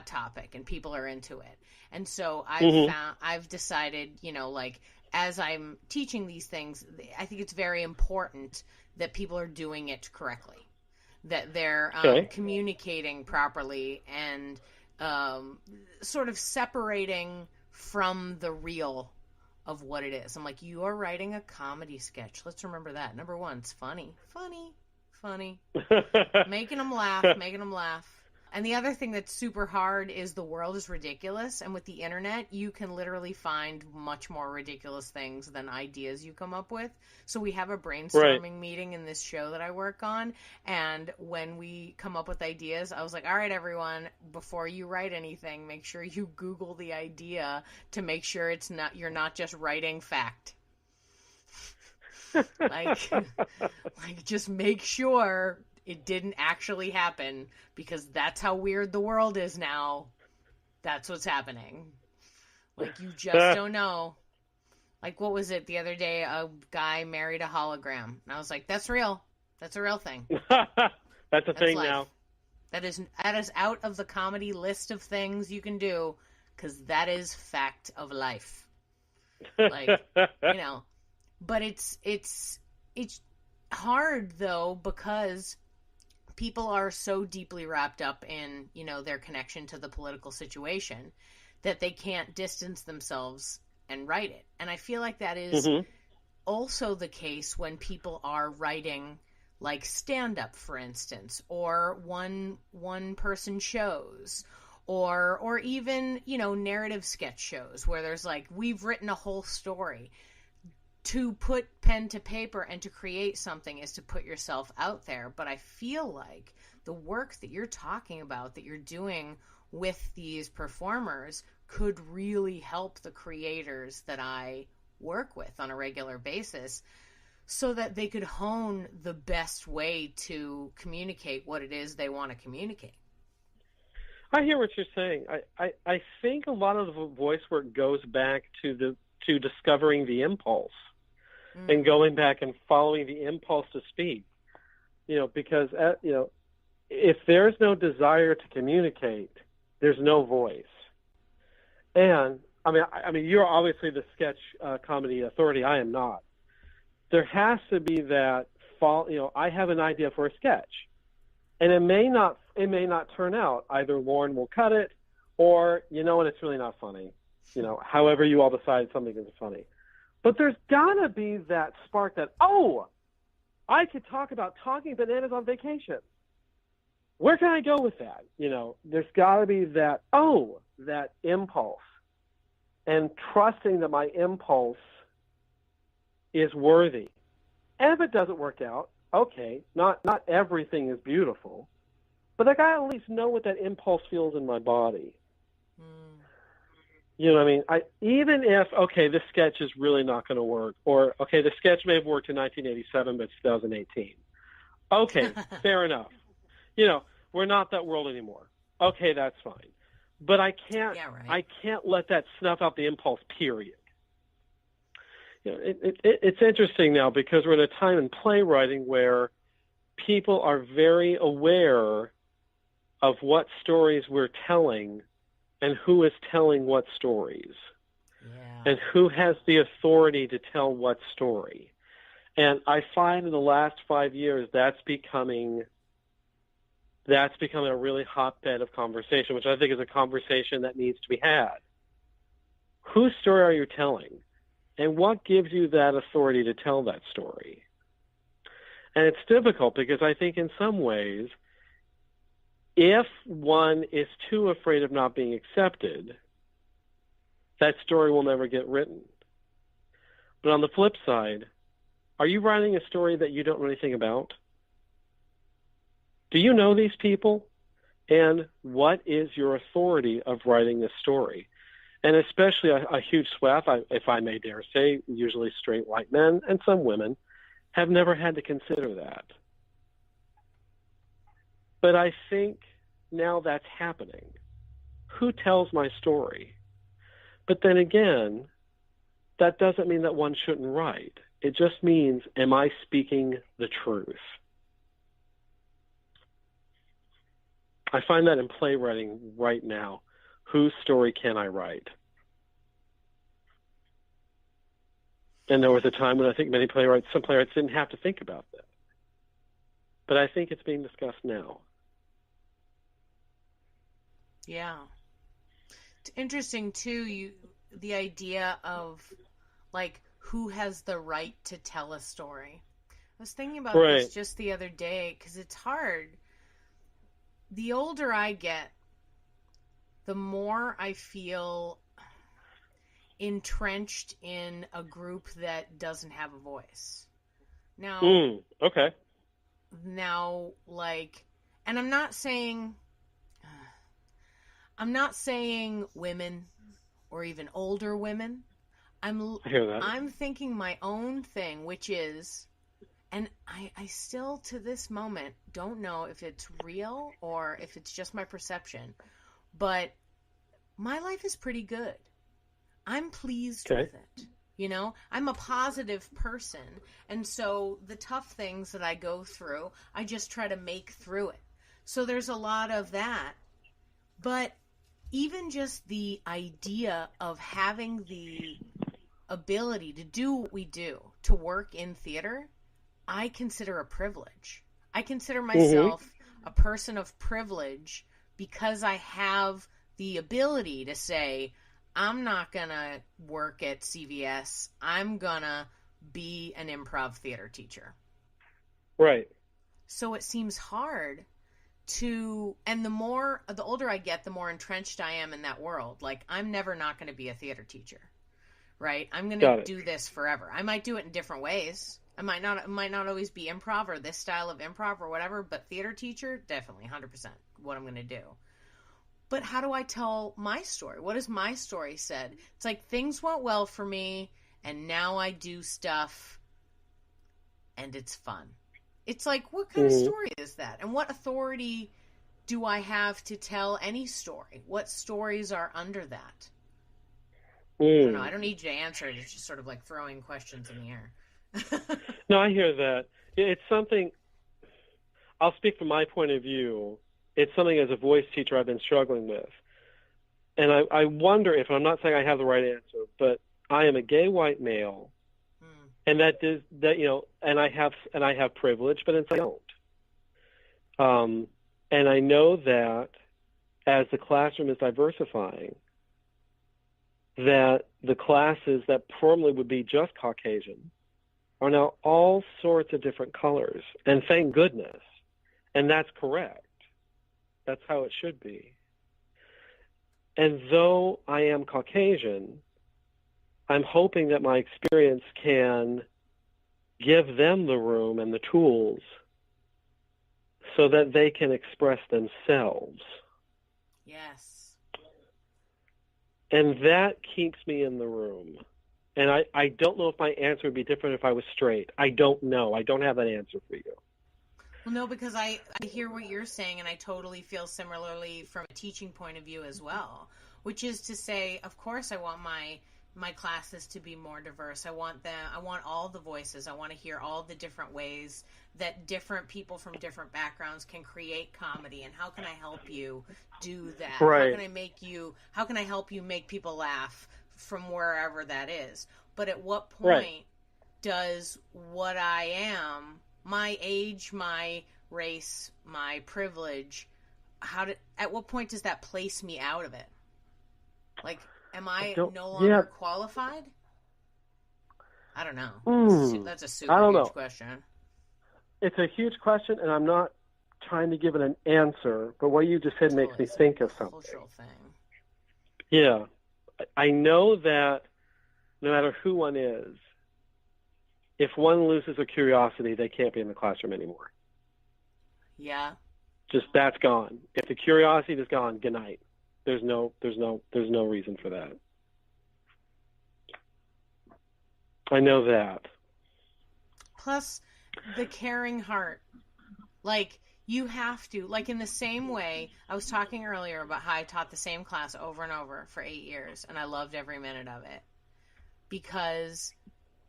topic, and people are into it. And so I've decided, as I'm teaching these things, I think it's very important that people are doing it correctly, that they're communicating properly and sort of separating from the real of what it is. I'm like, you are writing a comedy sketch. Let's remember that. Number one, it's funny. Making them laugh. And the other thing that's super hard is the world is ridiculous. And with the internet, you can literally find much more ridiculous things than ideas you come up with. So we have a brainstorming meeting in this show that I work on. And when we come up with ideas, I was like, all right, everyone, before you write anything, make sure you Google the idea to make sure you're not just writing fact. like just make sure it didn't actually happen, because that's how weird the world is now. That's what's happening. Like, you just don't know. Like, what was it the other day? A guy married a hologram. And I was like, that's real. That's a real thing. That's a thing life. Now. That is out of the comedy list of things you can do, because that is fact of life. Like, But it's hard, though, because people are so deeply wrapped up in, their connection to the political situation that they can't distance themselves and write it. And I feel like that is also the case when people are writing like stand-up, for instance, or one person shows, or even, narrative sketch shows where there's like, we've written a whole story. To put pen to paper and to create something is to put yourself out there. But I feel like the work that you're talking about, that you're doing with these performers could really help the creators that I work with on a regular basis so that they could hone the best way to communicate what it is they want to communicate. I hear what you're saying. I think a lot of the voice work goes back to discovering the impulse and going back and following the impulse to speak. Because if there's no desire to communicate, there's no voice. And I mean, you're obviously the sketch comedy authority. I am not. There has to be that I have an idea for a sketch, and it may not turn out. Either Lauren will cut it, or and it's really not funny. However you all decide something is funny. But there's gotta be that spark that I could talk about talking bananas on vacation. Where can I go with that? There's gotta be that that impulse, and trusting that my impulse is worthy. And if it doesn't work out, okay, not everything is beautiful, but I gotta at least know what that impulse feels in my body. You know what I mean? Even if, this sketch is really not going to work, or, the sketch may have worked in 1987, but it's 2018. Okay, fair enough. We're not that world anymore. Okay, that's fine. But I can't let that snuff out the impulse, period. It's interesting now because we're in a time in playwriting where people are very aware of what stories we're telling and who is telling what stories, and who has the authority to tell what story. And I find in the last 5 years that's becoming a really hotbed of conversation, which I think is a conversation that needs to be had. Whose story are you telling? And what gives you that authority to tell that story? And it's difficult because I think in some ways, if one is too afraid of not being accepted, that story will never get written. But on the flip side, are you writing a story that you don't know anything about? Do you know these people? And what is your authority of writing this story? And especially a huge swath, if I may dare say, usually straight white men and some women, have never had to consider that. But I think now that's happening. Who tells my story? But then again, that doesn't mean that one shouldn't write. It just means, am I speaking the truth? I find that in playwriting right now. Whose story can I write? And there was a time when I think some playwrights didn't have to think about that. But I think it's being discussed now. Yeah. It's interesting, too, the idea of, who has the right to tell a story. I was thinking about this just the other day, because it's hard. The older I get, the more I feel entrenched in a group that doesn't have a voice. Now, and I'm not saying women or even older women. I'm thinking my own thing, which is, and I still to this moment don't know if it's real or if it's just my perception, but my life is pretty good. I'm pleased with it. I'm a positive person. And so the tough things that I go through, I just try to make through it. So there's a lot of that. But even just the idea of having the ability to do what we do, to work in theater, I consider a privilege. I consider myself a person of privilege because I have the ability to say, I'm not going to work at CVS. I'm going to be an improv theater teacher. Right. So it seems hard and the older I get, the more entrenched I am in that world. I'm never not going to be a theater teacher, right? I'm going to do this forever. I might do it in different ways. It might not always be improv or this style of improv or whatever, but theater teacher, definitely 100% what I'm going to do. but how do I tell my story? What is my story said? It's like things went well for me, and now I do stuff, and it's fun. It's like, what kind of story is that? And what authority do I have to tell any story? What stories are under that? I don't know. I don't need you to answer it. It's just sort of like throwing questions in the air. No, I hear that. It's something, I'll speak from my point of view. It's something as a voice teacher I've been struggling with. And I wonder if, I'm not saying I have the right answer, but I am a gay white male, and and I have privilege, but I don't. And I know that as the classroom is diversifying, that the classes that formerly would be just Caucasian are now all sorts of different colors, and thank goodness. And that's correct. That's how it should be. And though I am Caucasian, I'm hoping that my experience can give them the room and the tools so that they can express themselves. Yes. And that keeps me in the room. And I don't know if my answer would be different if I was straight. I don't know. I don't have that answer for you. Well, no, because I hear what you're saying, and I totally feel similarly from a teaching point of view as well, which is to say, of course, I want my classes to be more diverse. I want all the voices. I want to hear all the different ways that different people from different backgrounds can create comedy, and how can I help you do that? Right. How can I help you make people laugh from wherever that is? But at what point does what I am, my age, my race, my privilege, at what point does that place me out of it? Like, am I no longer qualified? I don't know. That's a super huge question. It's a huge question, and I'm not trying to give it an answer, but what you just said makes me think of something. Cultural thing. Yeah. I know that no matter who one is, if one loses a curiosity, they can't be in the classroom anymore. Yeah. Just that's gone. If the curiosity is gone, good night. There's no reason for that. I know that. Plus, the caring heart. Like, you have to. Like, in the same way, I was talking earlier about how I taught the same class over and over for 8 years, and I loved every minute of it. Because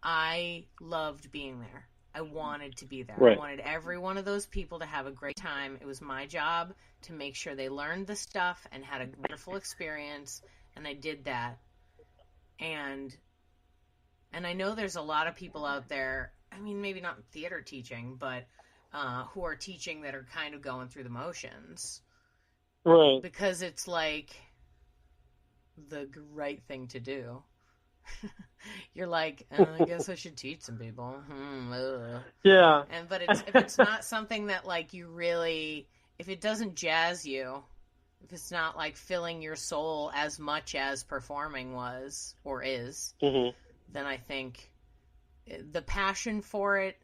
I loved being there. I wanted to be there. Right. I wanted every one of those people to have a great time. It was my job to make sure they learned the stuff and had a wonderful experience, and I did that. And I know there's a lot of people out there, I mean, maybe not theater teaching, but who are teaching that are kind of going through the motions. Right. Because it's like the right thing to do. You're like, I guess I should teach some people. Yeah. But if it's not something that like you really, if it doesn't jazz you, if it's not like filling your soul as much as performing was or is, then I think the passion for it,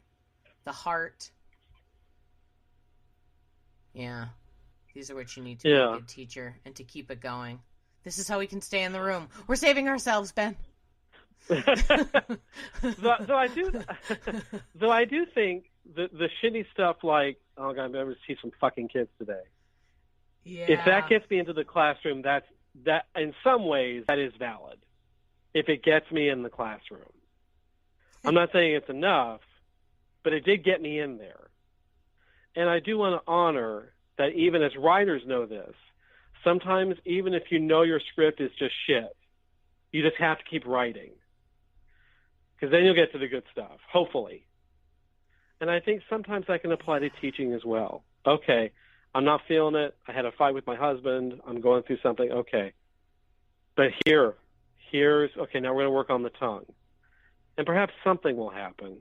the heart, these are what you need to be a good teacher and to keep it going. This is how we can stay in the room. We're saving ourselves, Ben. Though I do think the shitty stuff like, oh god, I'm going to teach some fucking kids today. Yeah. If that gets me into the classroom, that in some ways that is valid. If it gets me in the classroom, I'm not saying it's enough, but it did get me in there. And I do want to honor that even as writers know this. Sometimes even if you know your script is just shit, you just have to keep writing. Because then you'll get to the good stuff, hopefully. And I think sometimes that can apply to teaching as well. Okay, I'm not feeling it. I had a fight with my husband. I'm going through something. Okay. But here's, okay, now we're going to work on the tongue. And perhaps something will happen.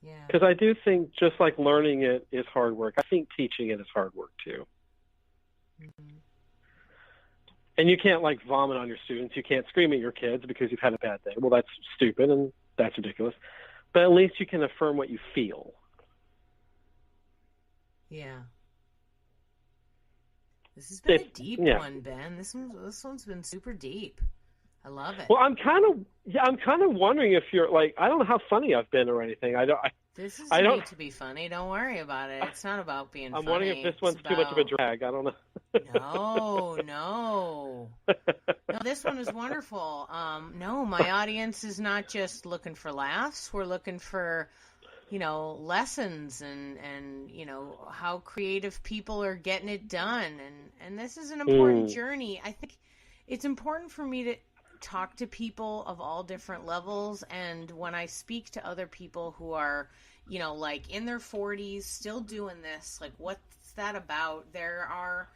Yeah. Because I do think just like learning it is hard work, I think teaching it is hard work too. Mm-hmm. And you can't like vomit on your students. You can't scream at your kids because you've had a bad day. Well, that's stupid and that's ridiculous. But at least you can affirm what you feel. Yeah. This has been a deep one, Ben. This one's been super deep. I love it. Well, I'm kind of wondering if you're like, I don't know how funny I've been or anything. This is made to be funny. Don't worry about it. It's not about being funny. I'm wondering if this one's too much of a drag. I don't know. No. This one is wonderful. No, my audience is not just looking for laughs. We're looking for, lessons and how creative people are getting it done. And this is an important journey. I think it's important for me to talk to people of all different levels, and when I speak to other people who are like in their 40s still doing this, like, what's that about? There are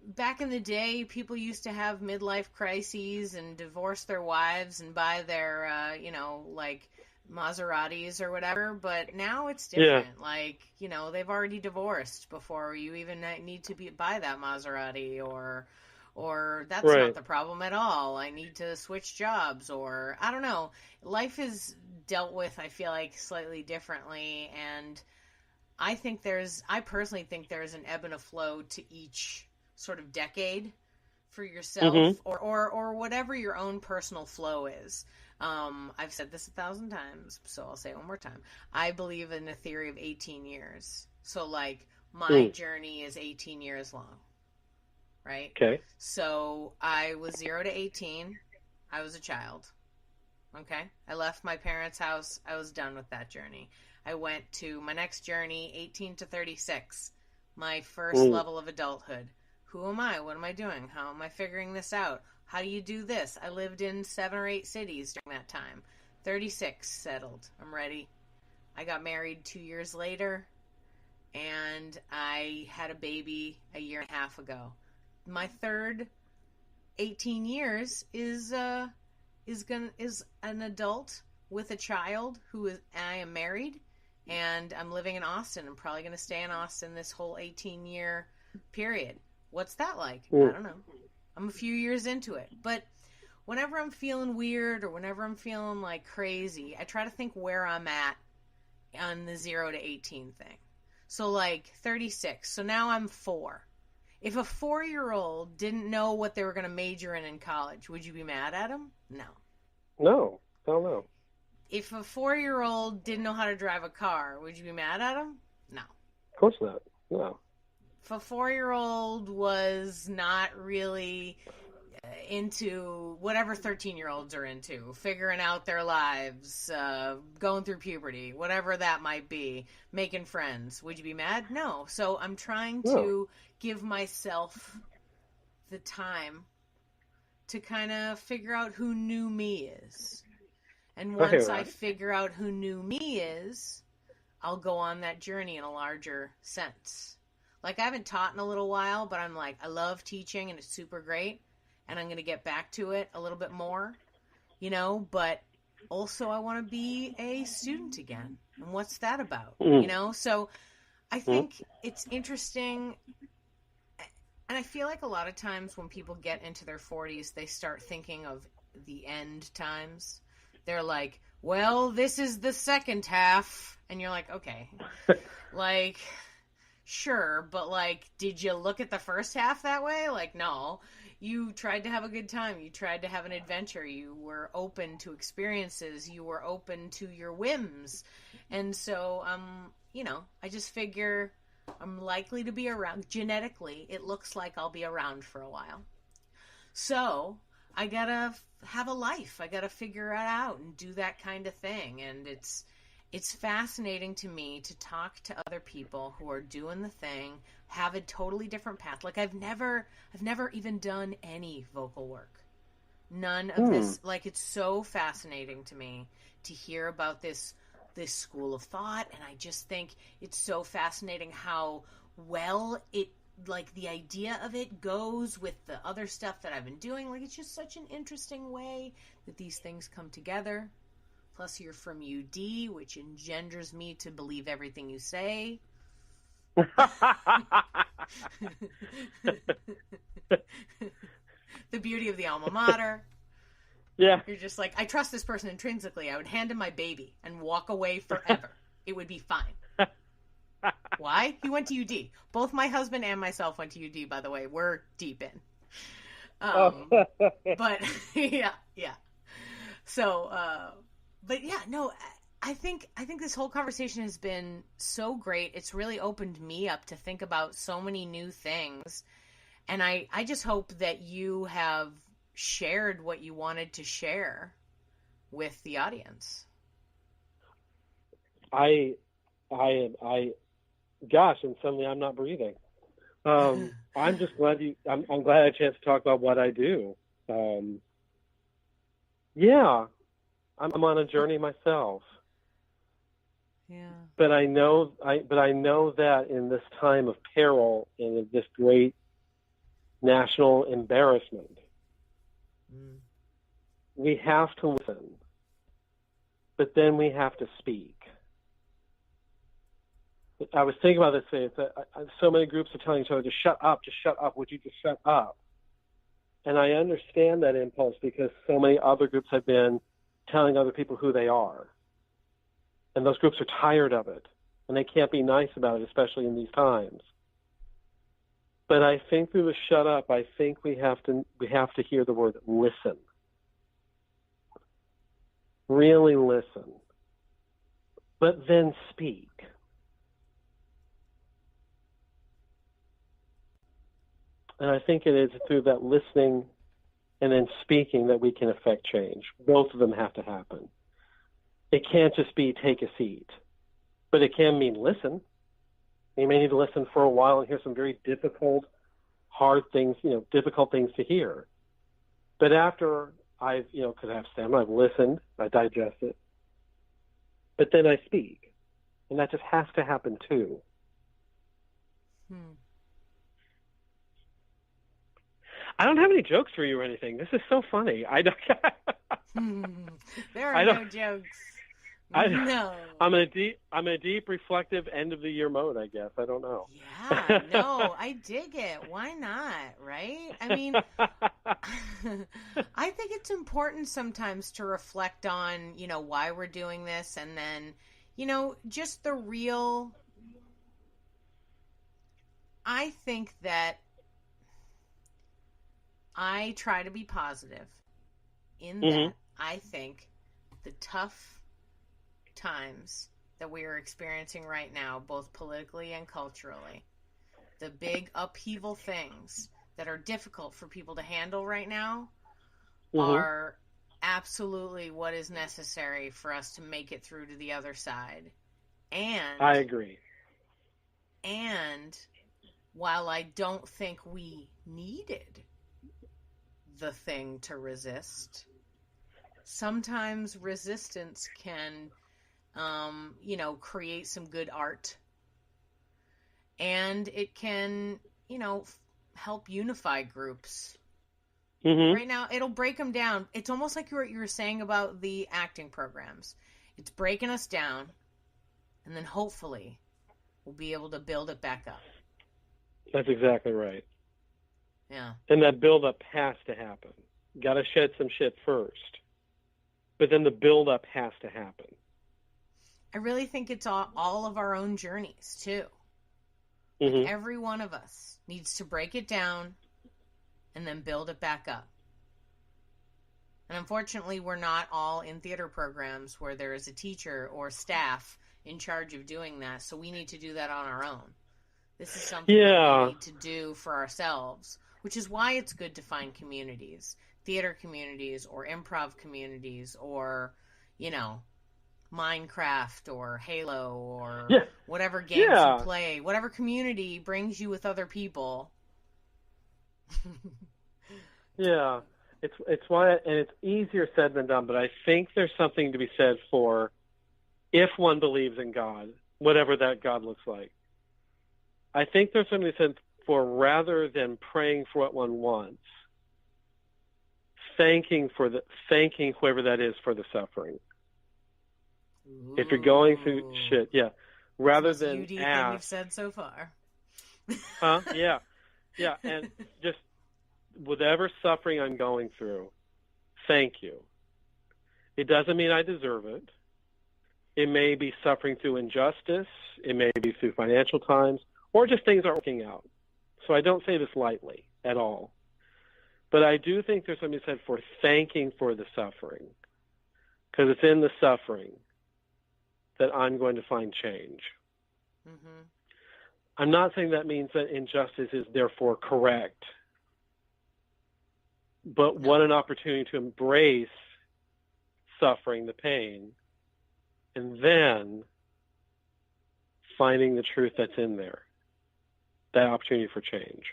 back in the day, people used to have midlife crises and divorce their wives and buy their like Maseratis or whatever, but now it's different. Yeah. Like, they've already divorced before you even need to buy that Maserati, or that's not the problem at all. I need to switch jobs, or I don't know. Life is dealt with, I feel like, slightly differently. And I personally think there's an ebb and a flow to each sort of decade for yourself, or whatever your own personal flow is. I've said this 1,000 times, so I'll say it one more time. I believe in a theory of 18 years. So like my journey is 18 years long. Right? Okay. So I was 0 to 18. I was a child. Okay? I left my parents' house. I was done with that journey. I went to my next journey, 18 to 36. My first level of adulthood. Who am I? What am I doing? How am I figuring this out? How do you do this? I lived in 7 or 8 cities during that time. 36, settled. I'm ready. I got married 2 years later, and I had a baby a year and a half ago. My third 18 years is an adult with a child I am married, and I'm living in Austin. I'm probably going to stay in Austin this whole 18-year period. What's that like? I don't know. I'm a few years into it. But whenever I'm feeling weird or whenever I'm feeling like crazy, I try to think where I'm at on the 0 to 18 thing. So like 36. So now I'm 4. If a 4-year-old didn't know what they were going to major in college, would you be mad at him? No. No. Hell no. If a 4-year-old didn't know how to drive a car, would you be mad at him? No. Of course not. No. If a 4-year-old was not really into whatever 13-year-olds are into, figuring out their lives, going through puberty, whatever that might be, making friends, would you be mad? No. So I'm trying to give myself the time to kind of figure out who new me is. And once I figure out who new me is, I'll go on that journey in a larger sense. Like, I haven't taught in a little while, but I'm like, I love teaching and it's super great. And I'm going to get back to it a little bit more, but also I want to be a student again. And what's that about? So I think it's interesting. And I feel like a lot of times when people get into their 40s, they start thinking of the end times. They're like, well, this is the second half. And you're like, okay, like, sure. But like, did you look at the first half that way? Like, no. You tried to have a good time. You tried to have an adventure. You were open to experiences. You were open to your whims. And so, I just figure I'm likely to be around. Genetically, it looks like I'll be around for a while. So I got to have a life. I got to figure it out and do that kind of thing. And it's fascinating to me to talk to other people who are doing the thing, have a totally different path. Like I've never even done any vocal work. None of this. Like, it's so fascinating to me to hear about this school of thought, and I just think it's so fascinating how well it, like, the idea of it goes with the other stuff that I've been doing. Like, it's just such an interesting way that these things come together. Plus, you're from UD, which engenders me to believe everything you say. The beauty of the alma mater. Yeah. You're just like, I trust this person intrinsically. I would hand him my baby and walk away forever. It would be fine. Why? He went to UD. Both my husband and myself went to UD, by the way. We're deep in. But yeah. So, but yeah, no, I think this whole conversation has been so great. It's really opened me up to think about so many new things. And I just hope that you have shared what you wanted to share with the audience. Gosh, and suddenly I'm not breathing. I'm just glad I'm glad I had a chance to talk about what I do. Yeah, I'm on a journey myself. Yeah. But I know that in this time of peril and of this great national embarrassment, we have to listen, but then we have to speak. I was thinking about this today. So many groups are telling each other to shut up, would you just shut up? And I understand that impulse because so many other groups have been telling other people who they are. And those groups are tired of it. And they can't be nice about it, especially in these times. But I think through the shut up, I think we have to hear the word listen. Really listen. But then speak. And I think it is through that listening and then speaking that we can affect change. Both of them have to happen. It can't just be take a seat, but it can mean listen. You may need to listen for a while and hear some very difficult, hard things, difficult things to hear. But after because I have stamina, I've listened, I digest it, but then I speak. And that just has to happen too. I don't have any jokes for you or anything. This is so funny. I don't. There are no jokes. No. I'm in a deep, reflective end of the year mode, I guess. I don't know. Yeah, no, I dig it. Why not, right? I mean, I think it's important sometimes to reflect on, why we're doing this, and then, just the real. I think that I try to be positive in that I think the tough times that we are experiencing right now, both politically and culturally, the big upheaval things that are difficult for people to handle right now are absolutely what is necessary for us to make it through to the other side. And I agree. And while I don't think we needed the thing to resist, sometimes resistance can create some good art, and it can help unify groups. Right now it'll break them down. It's almost like what you were saying about the acting programs. It's breaking us down, and then hopefully we'll be able to build it back up. That's exactly right. Yeah. And that build-up has to happen. Got to shed some shit first. But then the build-up has to happen. I really think it's all of our own journeys, too. Like every one of us needs to break it down and then build it back up. And unfortunately, we're not all in theater programs where there is a teacher or staff in charge of doing that, so we need to do that on our own. This is something that we need to do for ourselves, which is why it's good to find communities, theater communities or improv communities or, Minecraft or Halo or whatever games you play. Whatever community brings you with other people. Yeah. It's why, and it's easier said than done, but I think there's something to be said for if one believes in God, whatever that God looks like. I think there's something to be said for rather than praying for what one wants, thanking whoever that is for the suffering. Ooh. If you're going through shit, rather That's the than most UD ask, thing you've said so far. Yeah, and just whatever suffering I'm going through, thank you. It doesn't mean I deserve it. It may be suffering through injustice. It may be through financial times, or just things aren't working out. So I don't say this lightly at all. But I do think there's something said for thanking for the suffering, because it's in the suffering that I'm going to find change. Mm-hmm. I'm not saying that means that injustice is therefore correct, but what an opportunity to embrace suffering, the pain, and then finding the truth that's in there, that opportunity for change.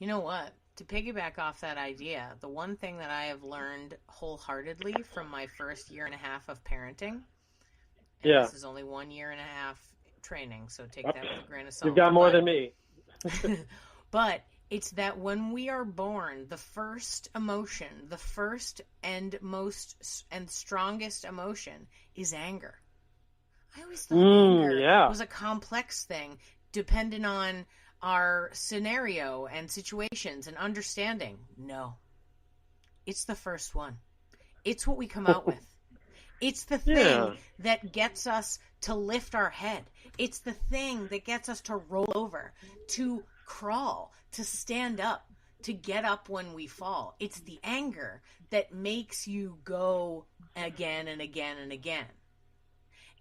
You know what? To piggyback off that idea, the one thing that I have learned wholeheartedly from my first year and a half of parenting, and this is only 1 year and a half training, so take that with a grain of salt. You've got more than me. But it's that when we are born, the first emotion, the first and most and strongest emotion is anger. I always thought anger was a complex thing, dependent on our scenario and situations and understanding. No. It's the first one. It's what we come out with. It's the thing that gets us to lift our head. It's the thing that gets us to roll over, to crawl, to stand up, to get up when we fall. It's the anger that makes you go again and again and again.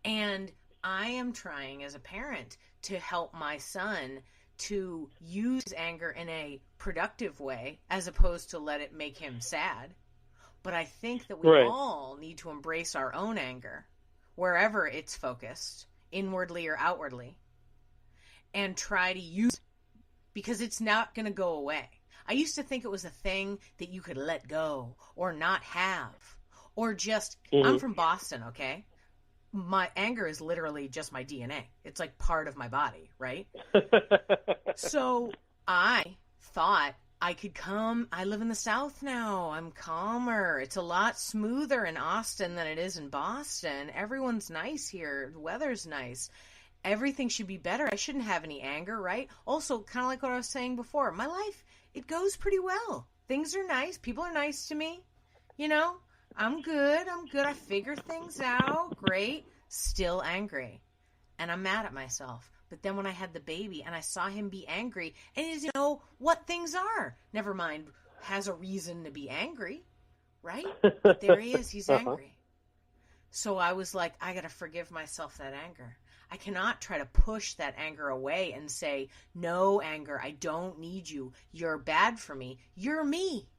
And I am trying as a parent to help my son to use anger in a productive way as opposed to let it make him sad. But I think that we all need to embrace our own anger, wherever it's focused, inwardly or outwardly, and try to use it, because it's not going to go away. I used to think it was a thing that you could let go or not have, or just, I'm from Boston, okay? My anger is literally just my DNA. It's like part of my body, right? So I thought I could I live in the South now. I'm calmer. It's a lot smoother in Austin than it is in Boston. Everyone's nice here. The weather's nice. Everything should be better. I shouldn't have any anger, right? Also, kind of like what I was saying before, my life, it goes pretty well. Things are nice. People are nice to me. You know, I'm good. I figure things out. Great. Still angry. And I'm mad at myself. But then when I had the baby and I saw him be angry, and he doesn't know what things are. Never mind, has a reason to be angry, right? But there he is. He's angry. So I was like, I got to forgive myself that anger. I cannot try to push that anger away and say, no, anger, I don't need you. You're bad for me. You're me.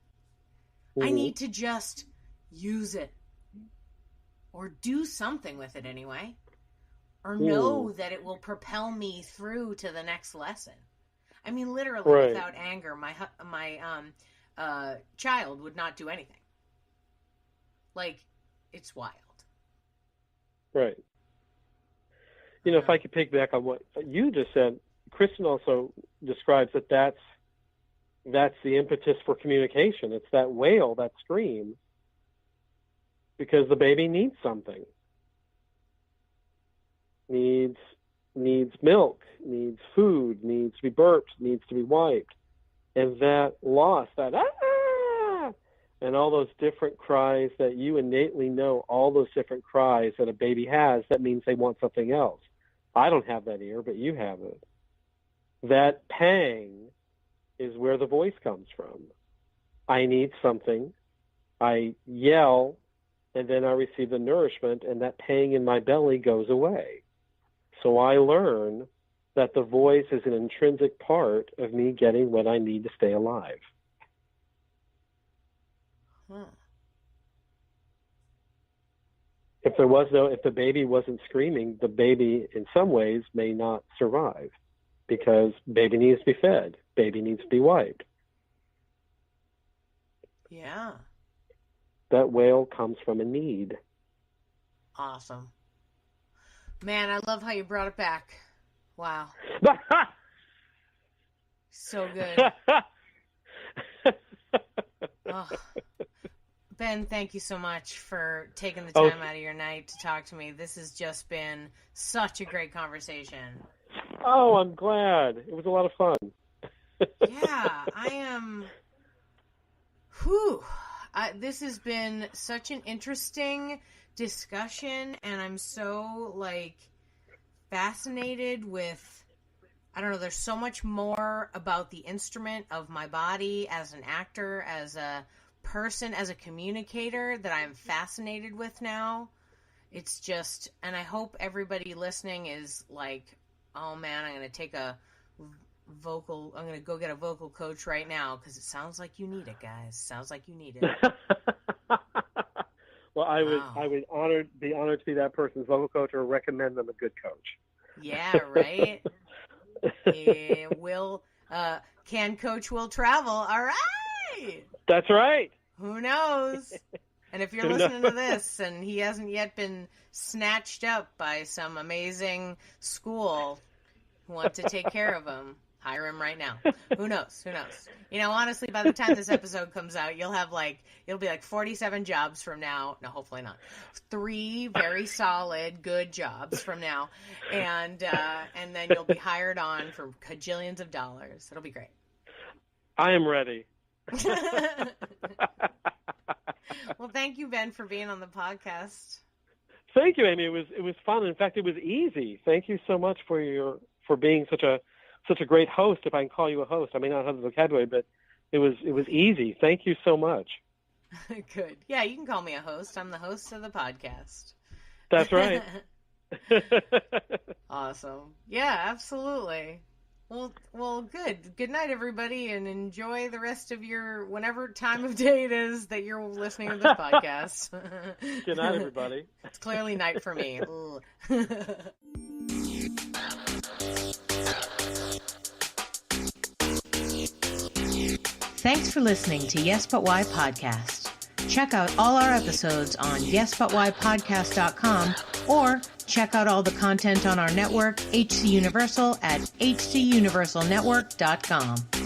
I need to just use it. Or do something with it anyway. Or know that it will propel me through to the next lesson. I mean, literally, without anger, my child would not do anything. Like, it's wild. Right. You know, if I could piggyback on what you just said, Kristen also describes that's the impetus for communication. It's that wail, that scream, because the baby needs something. Needs milk, needs food, needs to be burped, needs to be wiped. And that loss, that and all those different cries that you innately know, all those different cries that a baby has, that means they want something else. I don't have that ear, but you have it. That pang is where the voice comes from. I need something. I yell, and then I receive the nourishment, and that pang in my belly goes away. So I learn that the voice is an intrinsic part of me getting what I need to stay alive. If the baby wasn't screaming, the baby in some ways may not survive, because baby needs to be fed, baby needs to be wiped. Yeah. That wail comes from a need. Awesome. Man, I love how you brought it back. Wow. So good. Oh. Ben, thank you so much for taking the time out of your night to talk to me. This has just been such a great conversation. Oh, I'm glad. It was a lot of fun. Yeah, I am. This has been such an interesting discussion, and I'm so like fascinated with, I don't know, there's so much more about the instrument of my body as an actor, as a person, as a communicator that I'm fascinated with now. It's just, and I hope everybody listening is like, oh man, I'm going to take a vocal, I'm going to go get a vocal coach right now, because it sounds like you need it, guys. Sounds like you need it. Well, I would be honored to be that person's vocal coach, or recommend them a good coach. Yeah, right. Yeah, can Coach Will travel? All right. That's right. Who knows? And if you're listening to this and he hasn't yet been snatched up by some amazing school who want to take care of him, hire him right now. Who knows? Who knows? You know, honestly, by the time this episode comes out, it'll be like 47 jobs from now. No, hopefully not. 3 very solid, good jobs from now. And then you'll be hired on for cajillions of dollars. It'll be great. I am ready. Well, thank you, Ben, for being on the podcast. Thank you, Amy. It was fun. In fact, it was easy. Thank you so much for being such a great host. If I can call you a host, I may not have the vocabulary, but it was easy. Thank you so much. Good. Yeah, you can call me a host. I'm the host of the podcast. That's right. Awesome. Yeah, absolutely. Well, good. Good night, everybody, and enjoy the rest of your whatever time of day it is that you're listening to this podcast. Good night, everybody. It's clearly night for me. Thanks for listening to Yes But Why Podcast. Check out all our episodes on yesbutwhypodcast.com, or check out all the content on our network, HC Universal, at hcuniversalnetwork.com.